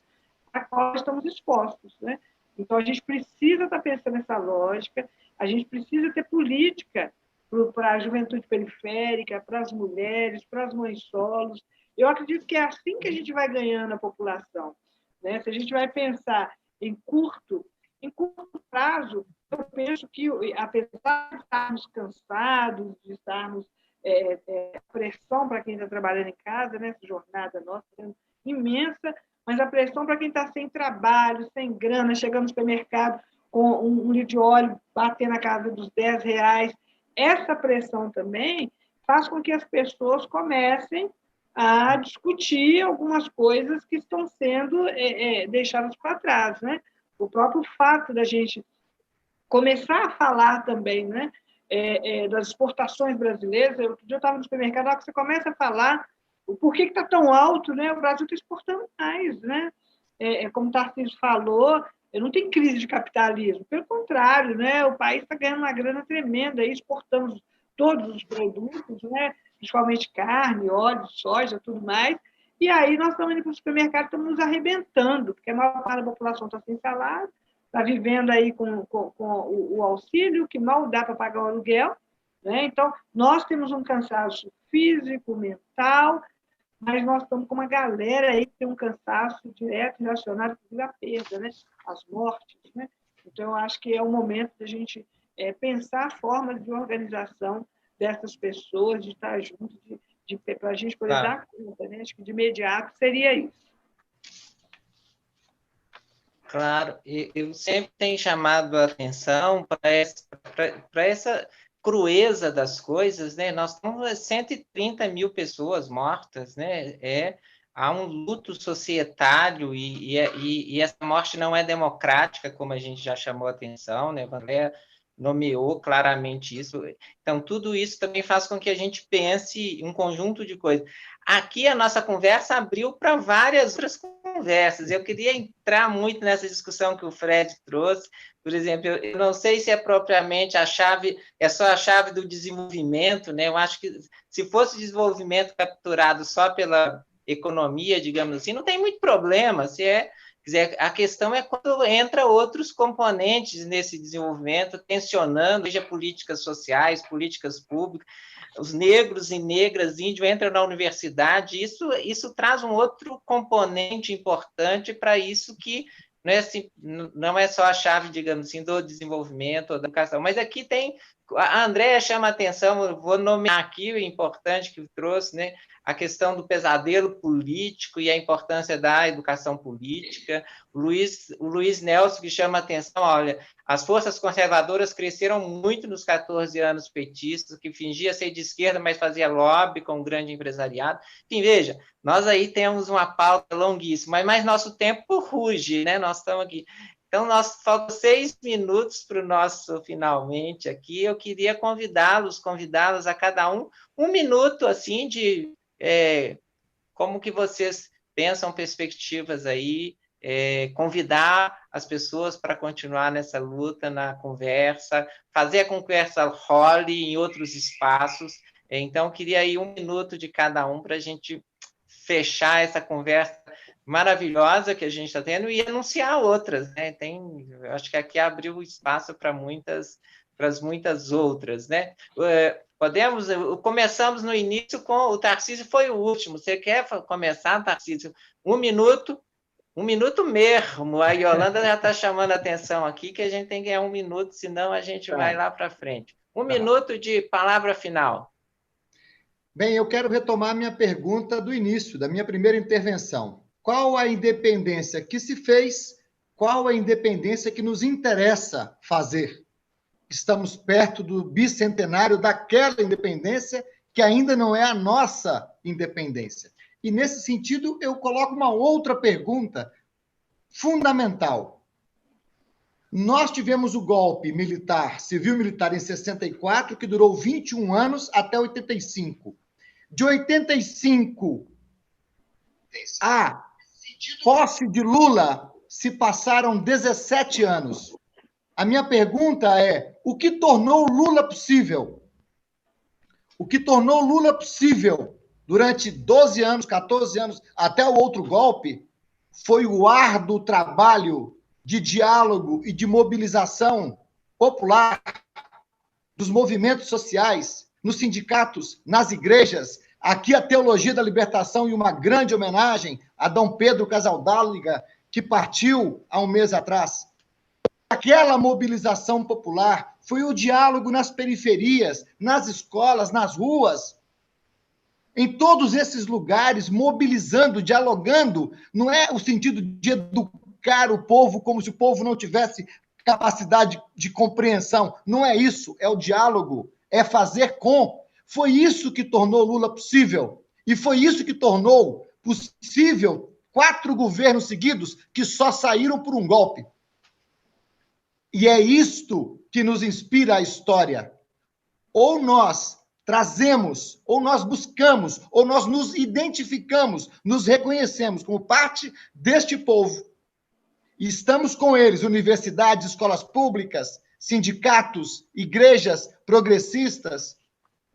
a qual estamos expostos, né? Então, a gente precisa estar pensando nessa lógica, a gente precisa ter política para a juventude periférica, para as mulheres, para as mães solos. Eu acredito que é assim que a gente vai ganhando a população, né? Se a gente vai pensar em curto prazo, eu penso que, apesar de estarmos cansados, de estarmos pressão para quem está trabalhando em casa, né? Essa jornada nossa é imensa, mas a pressão para quem está sem trabalho, sem grana, chegando no supermercado com um litro de óleo bater na casa dos R$10, essa pressão também faz com que as pessoas comecem a discutir algumas coisas que estão sendo deixadas para trás, né? O próprio fato da gente começar a falar também, né, das exportações brasileiras. Eu estava no supermercado, na hora que você começa a falar o porquê que está tão alto, né? O Brasil está exportando mais, né? Como o Tarcísio falou, não tem crise de capitalismo, pelo contrário, né? O país está ganhando uma grana tremenda, aí exportamos todos os produtos, né? Principalmente carne, óleo, soja, tudo mais, e aí nós estamos indo para o supermercado, estamos nos arrebentando, porque a maior parte da população está sem salário, está vivendo aí com o auxílio, que mal dá para pagar o aluguel, né? Então, nós temos um cansaço físico, mental, mas nós estamos com uma galera aí que tem um cansaço direto relacionado com a perda, né? As mortes, né? Então, eu acho que é o momento da gente pensar formas de organização dessas pessoas, de estar junto, para a gente poder dar conta, né? Acho que de imediato seria isso. Claro, eu sempre tenho chamado a atenção para essa crueza das coisas, né? Nós temos 130 mil pessoas mortas, né? Há um luto societário e essa morte não é democrática, como a gente já chamou a atenção, né? André nomeou claramente isso. Então, tudo isso também faz com que a gente pense um conjunto de coisas. Aqui, a nossa conversa abriu para várias outras conversas. Eu queria entrar muito nessa discussão que o Fred trouxe. Por exemplo, eu não sei se é propriamente a chave, é só a chave do desenvolvimento, né? Eu acho que se fosse desenvolvimento capturado só pela economia, digamos assim, não tem muito problema. A questão é quando entra outros componentes nesse desenvolvimento, tensionando, seja políticas sociais, políticas públicas, os negros e negras, índios entram na universidade, isso traz um outro componente importante para isso que não é só a chave, digamos assim, do desenvolvimento ou da educação, mas aqui tem, a Andréa chama a atenção, eu vou nomear aqui o importante que trouxe, né? A questão do pesadelo político e a importância da educação política. O Luiz Nelson, que chama a atenção, olha, as forças conservadoras cresceram muito nos 14 anos petistas, que fingia ser de esquerda, mas fazia lobby com o grande empresariado. Enfim, veja, nós aí temos uma pauta longuíssima, mas nosso tempo ruge, né? Nós estamos aqui. Então, faltam 6 minutos para o nosso finalmente aqui. Eu queria convidá-los a cada um minuto, assim, de como que vocês pensam perspectivas aí, convidar as pessoas para continuar nessa luta, na conversa, fazer a conversa role em outros espaços. Então, queria aí 1 minuto de cada um para a gente fechar essa conversa maravilhosa que a gente está tendo e anunciar outras, né? Acho que aqui abriu espaço para muitas outras, né? Começamos no início com o Tarcísio, foi o último. Você quer começar, Tarcísio? 1 minuto, 1 minuto mesmo. A Yolanda já está chamando a atenção aqui que a gente tem que ganhar 1 minuto, senão a gente vai lá para frente. 1 minuto de palavra final. Bem, eu quero retomar minha pergunta do início, da minha primeira intervenção. Qual a independência que se fez? Qual a independência que nos interessa fazer? Estamos perto do bicentenário daquela independência que ainda não é a nossa independência. E, nesse sentido, eu coloco uma outra pergunta fundamental. Nós tivemos o golpe civil-militar, em 64, que durou 21 anos até 85. De 85 à posse de Lula, se passaram 17 anos. A minha pergunta é: o que tornou o Lula possível? o que tornou Lula possível durante 12 anos, 14 anos, até o outro golpe, foi o árduo trabalho de diálogo e de mobilização popular dos movimentos sociais, nos sindicatos, nas igrejas. Aqui a Teologia da Libertação e uma grande homenagem a Dom Pedro Casaldáliga, que partiu há um mês atrás. Aquela mobilização popular foi o diálogo nas periferias, nas escolas, nas ruas, em todos esses lugares, mobilizando, dialogando. Não é o sentido de educar o povo como se o povo não tivesse capacidade de compreensão. Não é isso, é o diálogo, é fazer com. Foi isso que tornou Lula possível. E foi isso que tornou possível 4 governos seguidos que só saíram por um golpe. E é isto que nos inspira a história. Ou nós trazemos, ou nós buscamos, ou nós nos identificamos, nos reconhecemos como parte deste povo. E estamos com eles, universidades, escolas públicas, sindicatos, igrejas progressistas,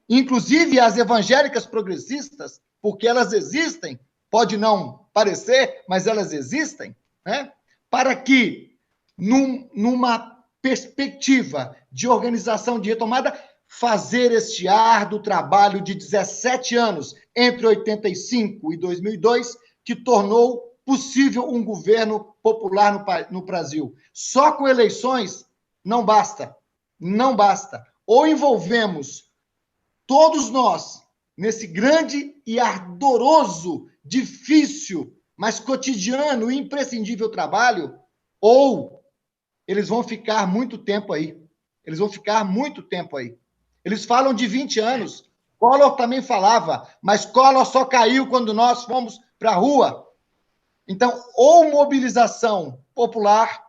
inclusive as evangélicas progressistas, porque elas existem, pode não parecer, mas elas existem, né? Para que, numa perspectiva de organização, de retomada, fazer este árduo trabalho de 17 anos, entre 85 e 2002, que tornou possível um governo popular no Brasil. Só com eleições não basta. Não basta. Ou envolvemos todos nós nesse grande e ardoroso, difícil, mas cotidiano e imprescindível trabalho, ou eles vão ficar muito tempo aí. Eles vão ficar muito tempo aí. Eles falam de 20 anos. Collor também falava, mas Collor só caiu quando nós fomos para a rua. Então, ou mobilização popular,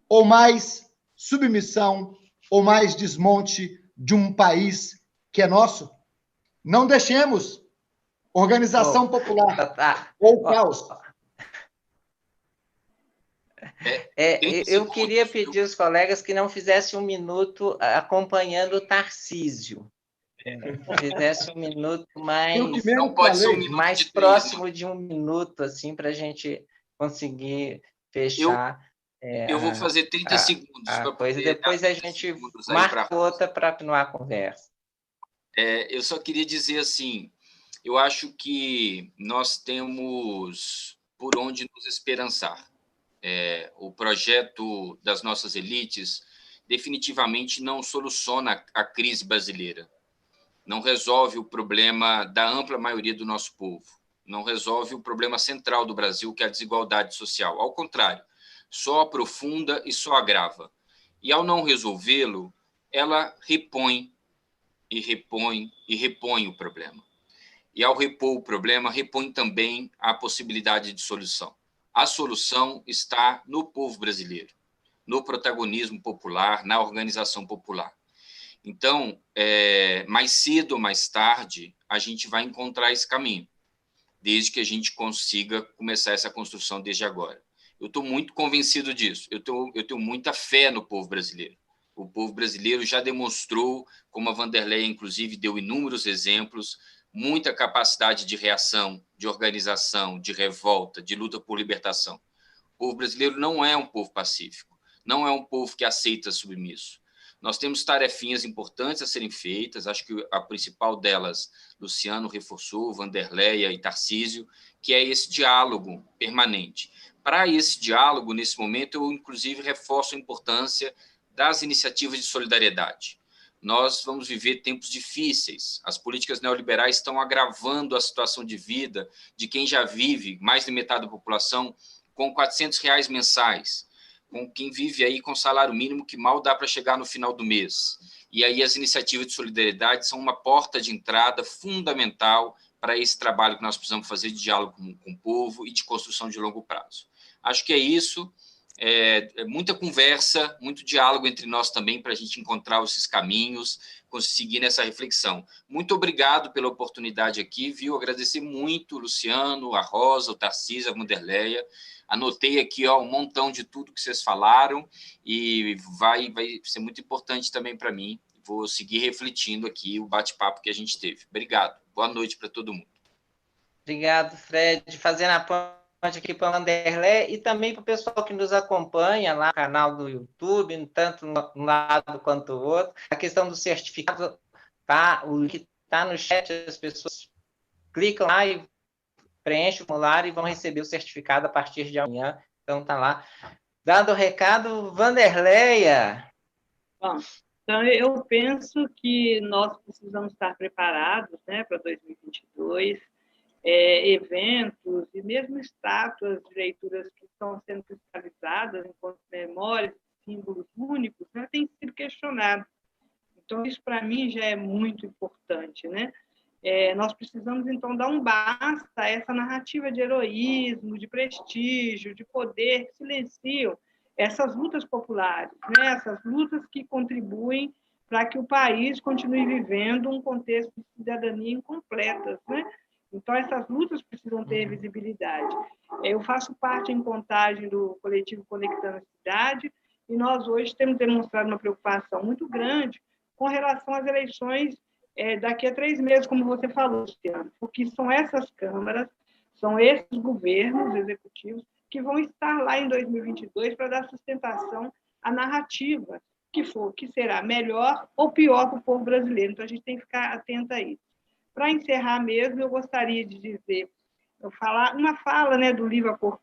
ou mais submissão, ou mais desmonte de um país que é nosso. Não deixemos organização popular ou caos. Eu queria pedir aos colegas que não fizessem 1 minuto acompanhando o Tarcísio. Fizesse 1 minuto mais, não pode ser 1 minuto mais de 3, próximo né? de 1 minuto, assim, para a gente conseguir fechar. Eu vou fazer 30 segundos. Coisa. Depois a gente marca outra para continuar a conversa. Eu só queria dizer assim, eu acho que nós temos por onde nos esperançar. O projeto das nossas elites definitivamente não soluciona a crise brasileira, não resolve o problema da ampla maioria do nosso povo, não resolve o problema central do Brasil, que é a desigualdade social. Ao contrário, só aprofunda e só agrava. E, ao não resolvê-lo, ela repõe e repõe e repõe o problema. E, ao repor o problema, repõe também a possibilidade de solução. A solução está no povo brasileiro, no protagonismo popular, na organização popular. Então, mais cedo ou mais tarde, a gente vai encontrar esse caminho, desde que a gente consiga começar essa construção desde agora. Eu estou muito convencido disso. Eu tenho muita fé no povo brasileiro. O povo brasileiro já demonstrou, como a Wanderleia, inclusive, deu inúmeros exemplos, muita capacidade de reação, de organização, de revolta, de luta por libertação. O povo brasileiro não é um povo pacífico, não é um povo que aceita submisso. Nós temos tarefinhas importantes a serem feitas, acho que a principal delas, Luciano reforçou, Wanderleia e Tarcísio, que é esse diálogo permanente. Para esse diálogo, nesse momento, eu, inclusive, reforço a importância das iniciativas de solidariedade. Nós vamos viver tempos difíceis. As políticas neoliberais estão agravando a situação de vida de quem já vive, mais de metade da população, com R$400 mensais, com quem vive aí com salário mínimo que mal dá para chegar no final do mês. E aí as iniciativas de solidariedade são uma porta de entrada fundamental para esse trabalho que nós precisamos fazer de diálogo com o povo e de construção de longo prazo. Acho que é isso. Muita conversa, muito diálogo entre nós também para a gente encontrar esses caminhos, conseguir nessa reflexão. Muito obrigado pela oportunidade aqui, viu? Agradecer muito o Luciano, a Rosa, o Tarcísio, a Wanderleia. Anotei aqui um montão de tudo que vocês falaram e vai ser muito importante também para mim, vou seguir refletindo aqui o bate-papo que a gente teve. Obrigado. Boa noite para todo mundo. Obrigado, Fred. Fazendo a ponte aqui para o Vanderlei e também para o pessoal que nos acompanha lá no canal do YouTube, tanto um lado quanto o outro. A questão do certificado, tá? O link está no chat, as pessoas clicam lá e preenchem o formulário e vão receber o certificado a partir de amanhã. Então, tá lá. Dado o recado, Vanderleia. Bom, então, eu penso que nós precisamos estar preparados, né, para 2022, eventos e mesmo estátuas de leituras que estão sendo cristalizadas enquanto memórias, símbolos únicos, né, tem sido questionado. Então, isso, para mim, já é muito importante, né? Nós precisamos, então, dar um basta a essa narrativa de heroísmo, de prestígio, de poder, que silenciam essas lutas populares, né? Essas lutas que contribuem para que o país continue vivendo um contexto de cidadania incompleta, né? Então, essas lutas precisam ter visibilidade. Eu faço parte em Contagem do coletivo Conectando a Cidade e nós hoje temos demonstrado uma preocupação muito grande com relação às eleições daqui a 3 meses, como você falou, Luciano, porque são essas câmaras, são esses governos executivos que vão estar lá em 2022 para dar sustentação à narrativa que será melhor ou pior para o povo brasileiro. Então, a gente tem que ficar atento a isso. Para encerrar mesmo, eu gostaria de dizer, uma fala, né, do livro A Cor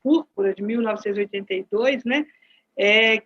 Púrpura, de 1982, né,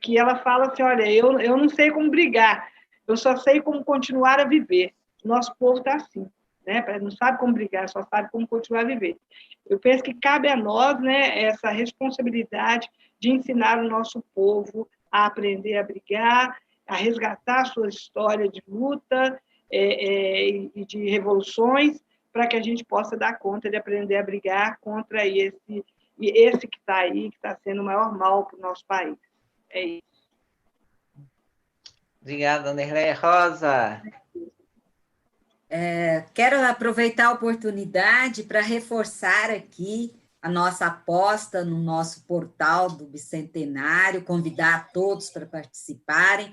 que ela fala assim, olha, eu não sei como brigar, eu só sei como continuar a viver. Nosso povo está assim, né? Não sabe como brigar, só sabe como continuar a viver. Eu penso que cabe a nós, né, essa responsabilidade de ensinar o nosso povo a aprender a brigar, a resgatar a sua história de luta e de revoluções, para que a gente possa dar conta de aprender a brigar contra esse que está aí, que está sendo o maior mal para o nosso país. É isso. Obrigada, Anderleia. Rosa. Quero aproveitar a oportunidade para reforçar aqui a nossa aposta no nosso portal do Bicentenário, convidar a todos para participarem,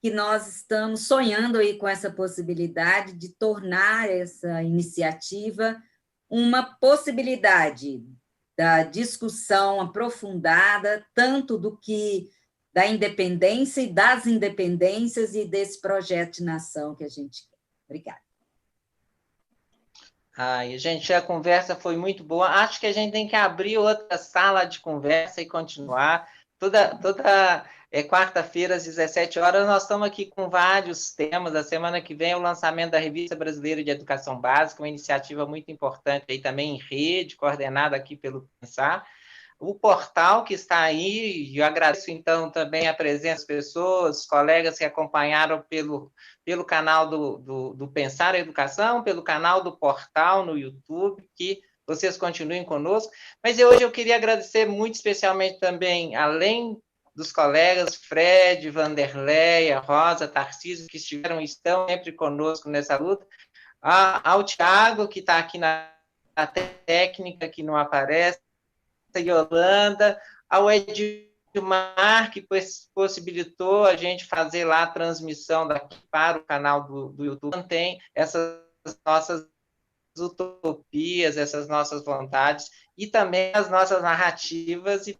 que nós estamos sonhando aí com essa possibilidade de tornar essa iniciativa uma possibilidade da discussão aprofundada, tanto da independência e das independências e desse projeto de nação que a gente quer. Obrigada. Ai, gente, a conversa foi muito boa. Acho que a gente tem que abrir outra sala de conversa e continuar. Toda quarta-feira, às 17 horas, nós estamos aqui com vários temas. A semana que vem é o lançamento da Revista Brasileira de Educação Básica, uma iniciativa muito importante aí também em rede, coordenada aqui pelo Pensar. O portal que está aí, eu agradeço, então, também a presença das pessoas, colegas que acompanharam pelo canal do Pensar a Educação, pelo canal do portal no YouTube, que vocês continuem conosco. Mas hoje eu queria agradecer muito especialmente também, além dos colegas Fred, Vanderleia, Rosa, Tarcísio, que estão sempre conosco nessa luta, ao Tiago, que está aqui na técnica, que não aparece, a Yolanda, ao Edmar, que possibilitou a gente fazer lá a transmissão daqui para o canal do YouTube. Mantém essas nossas utopias, essas nossas vontades e também as nossas narrativas e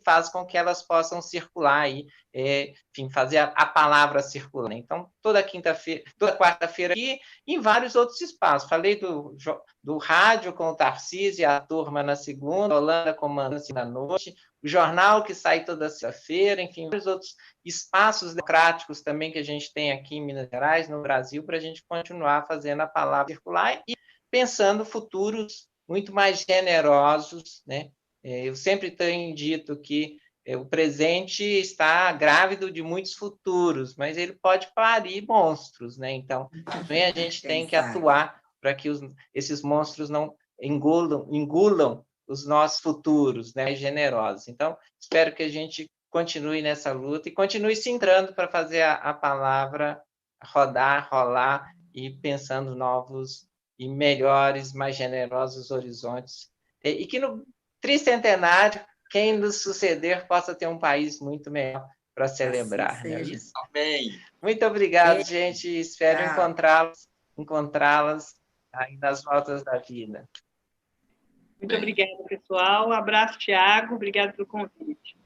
faz com que elas possam circular aí, enfim, fazer a palavra circular. Então, toda quarta-feira aqui, em vários outros espaços. Falei do rádio com o Tarcísio e a turma na segunda, a Holanda comandante na noite, o jornal que sai toda sexta-feira, enfim, vários outros espaços democráticos também que a gente tem aqui em Minas Gerais, no Brasil, para a gente continuar fazendo a palavra circular e pensando futuros muito mais generosos, né? Eu sempre tenho dito que o presente está grávido de muitos futuros, mas ele pode parir monstros, né? Então, também a gente tem que atuar para que esses monstros não engulam os nossos futuros, né? Generosos. Então, espero que a gente continue nessa luta e continue se entrando para fazer a palavra rodar, rolar e pensando novos e melhores, mais generosos horizontes. E que no tricentenário, quem nos suceder possa ter um país muito melhor para celebrar, Assim não é seja. isso? Amém. Muito obrigado, gente. Espero Tchau. encontrá-las aí nas voltas da vida. Muito obrigada, pessoal. Um abraço, Tiago. Obrigado pelo convite.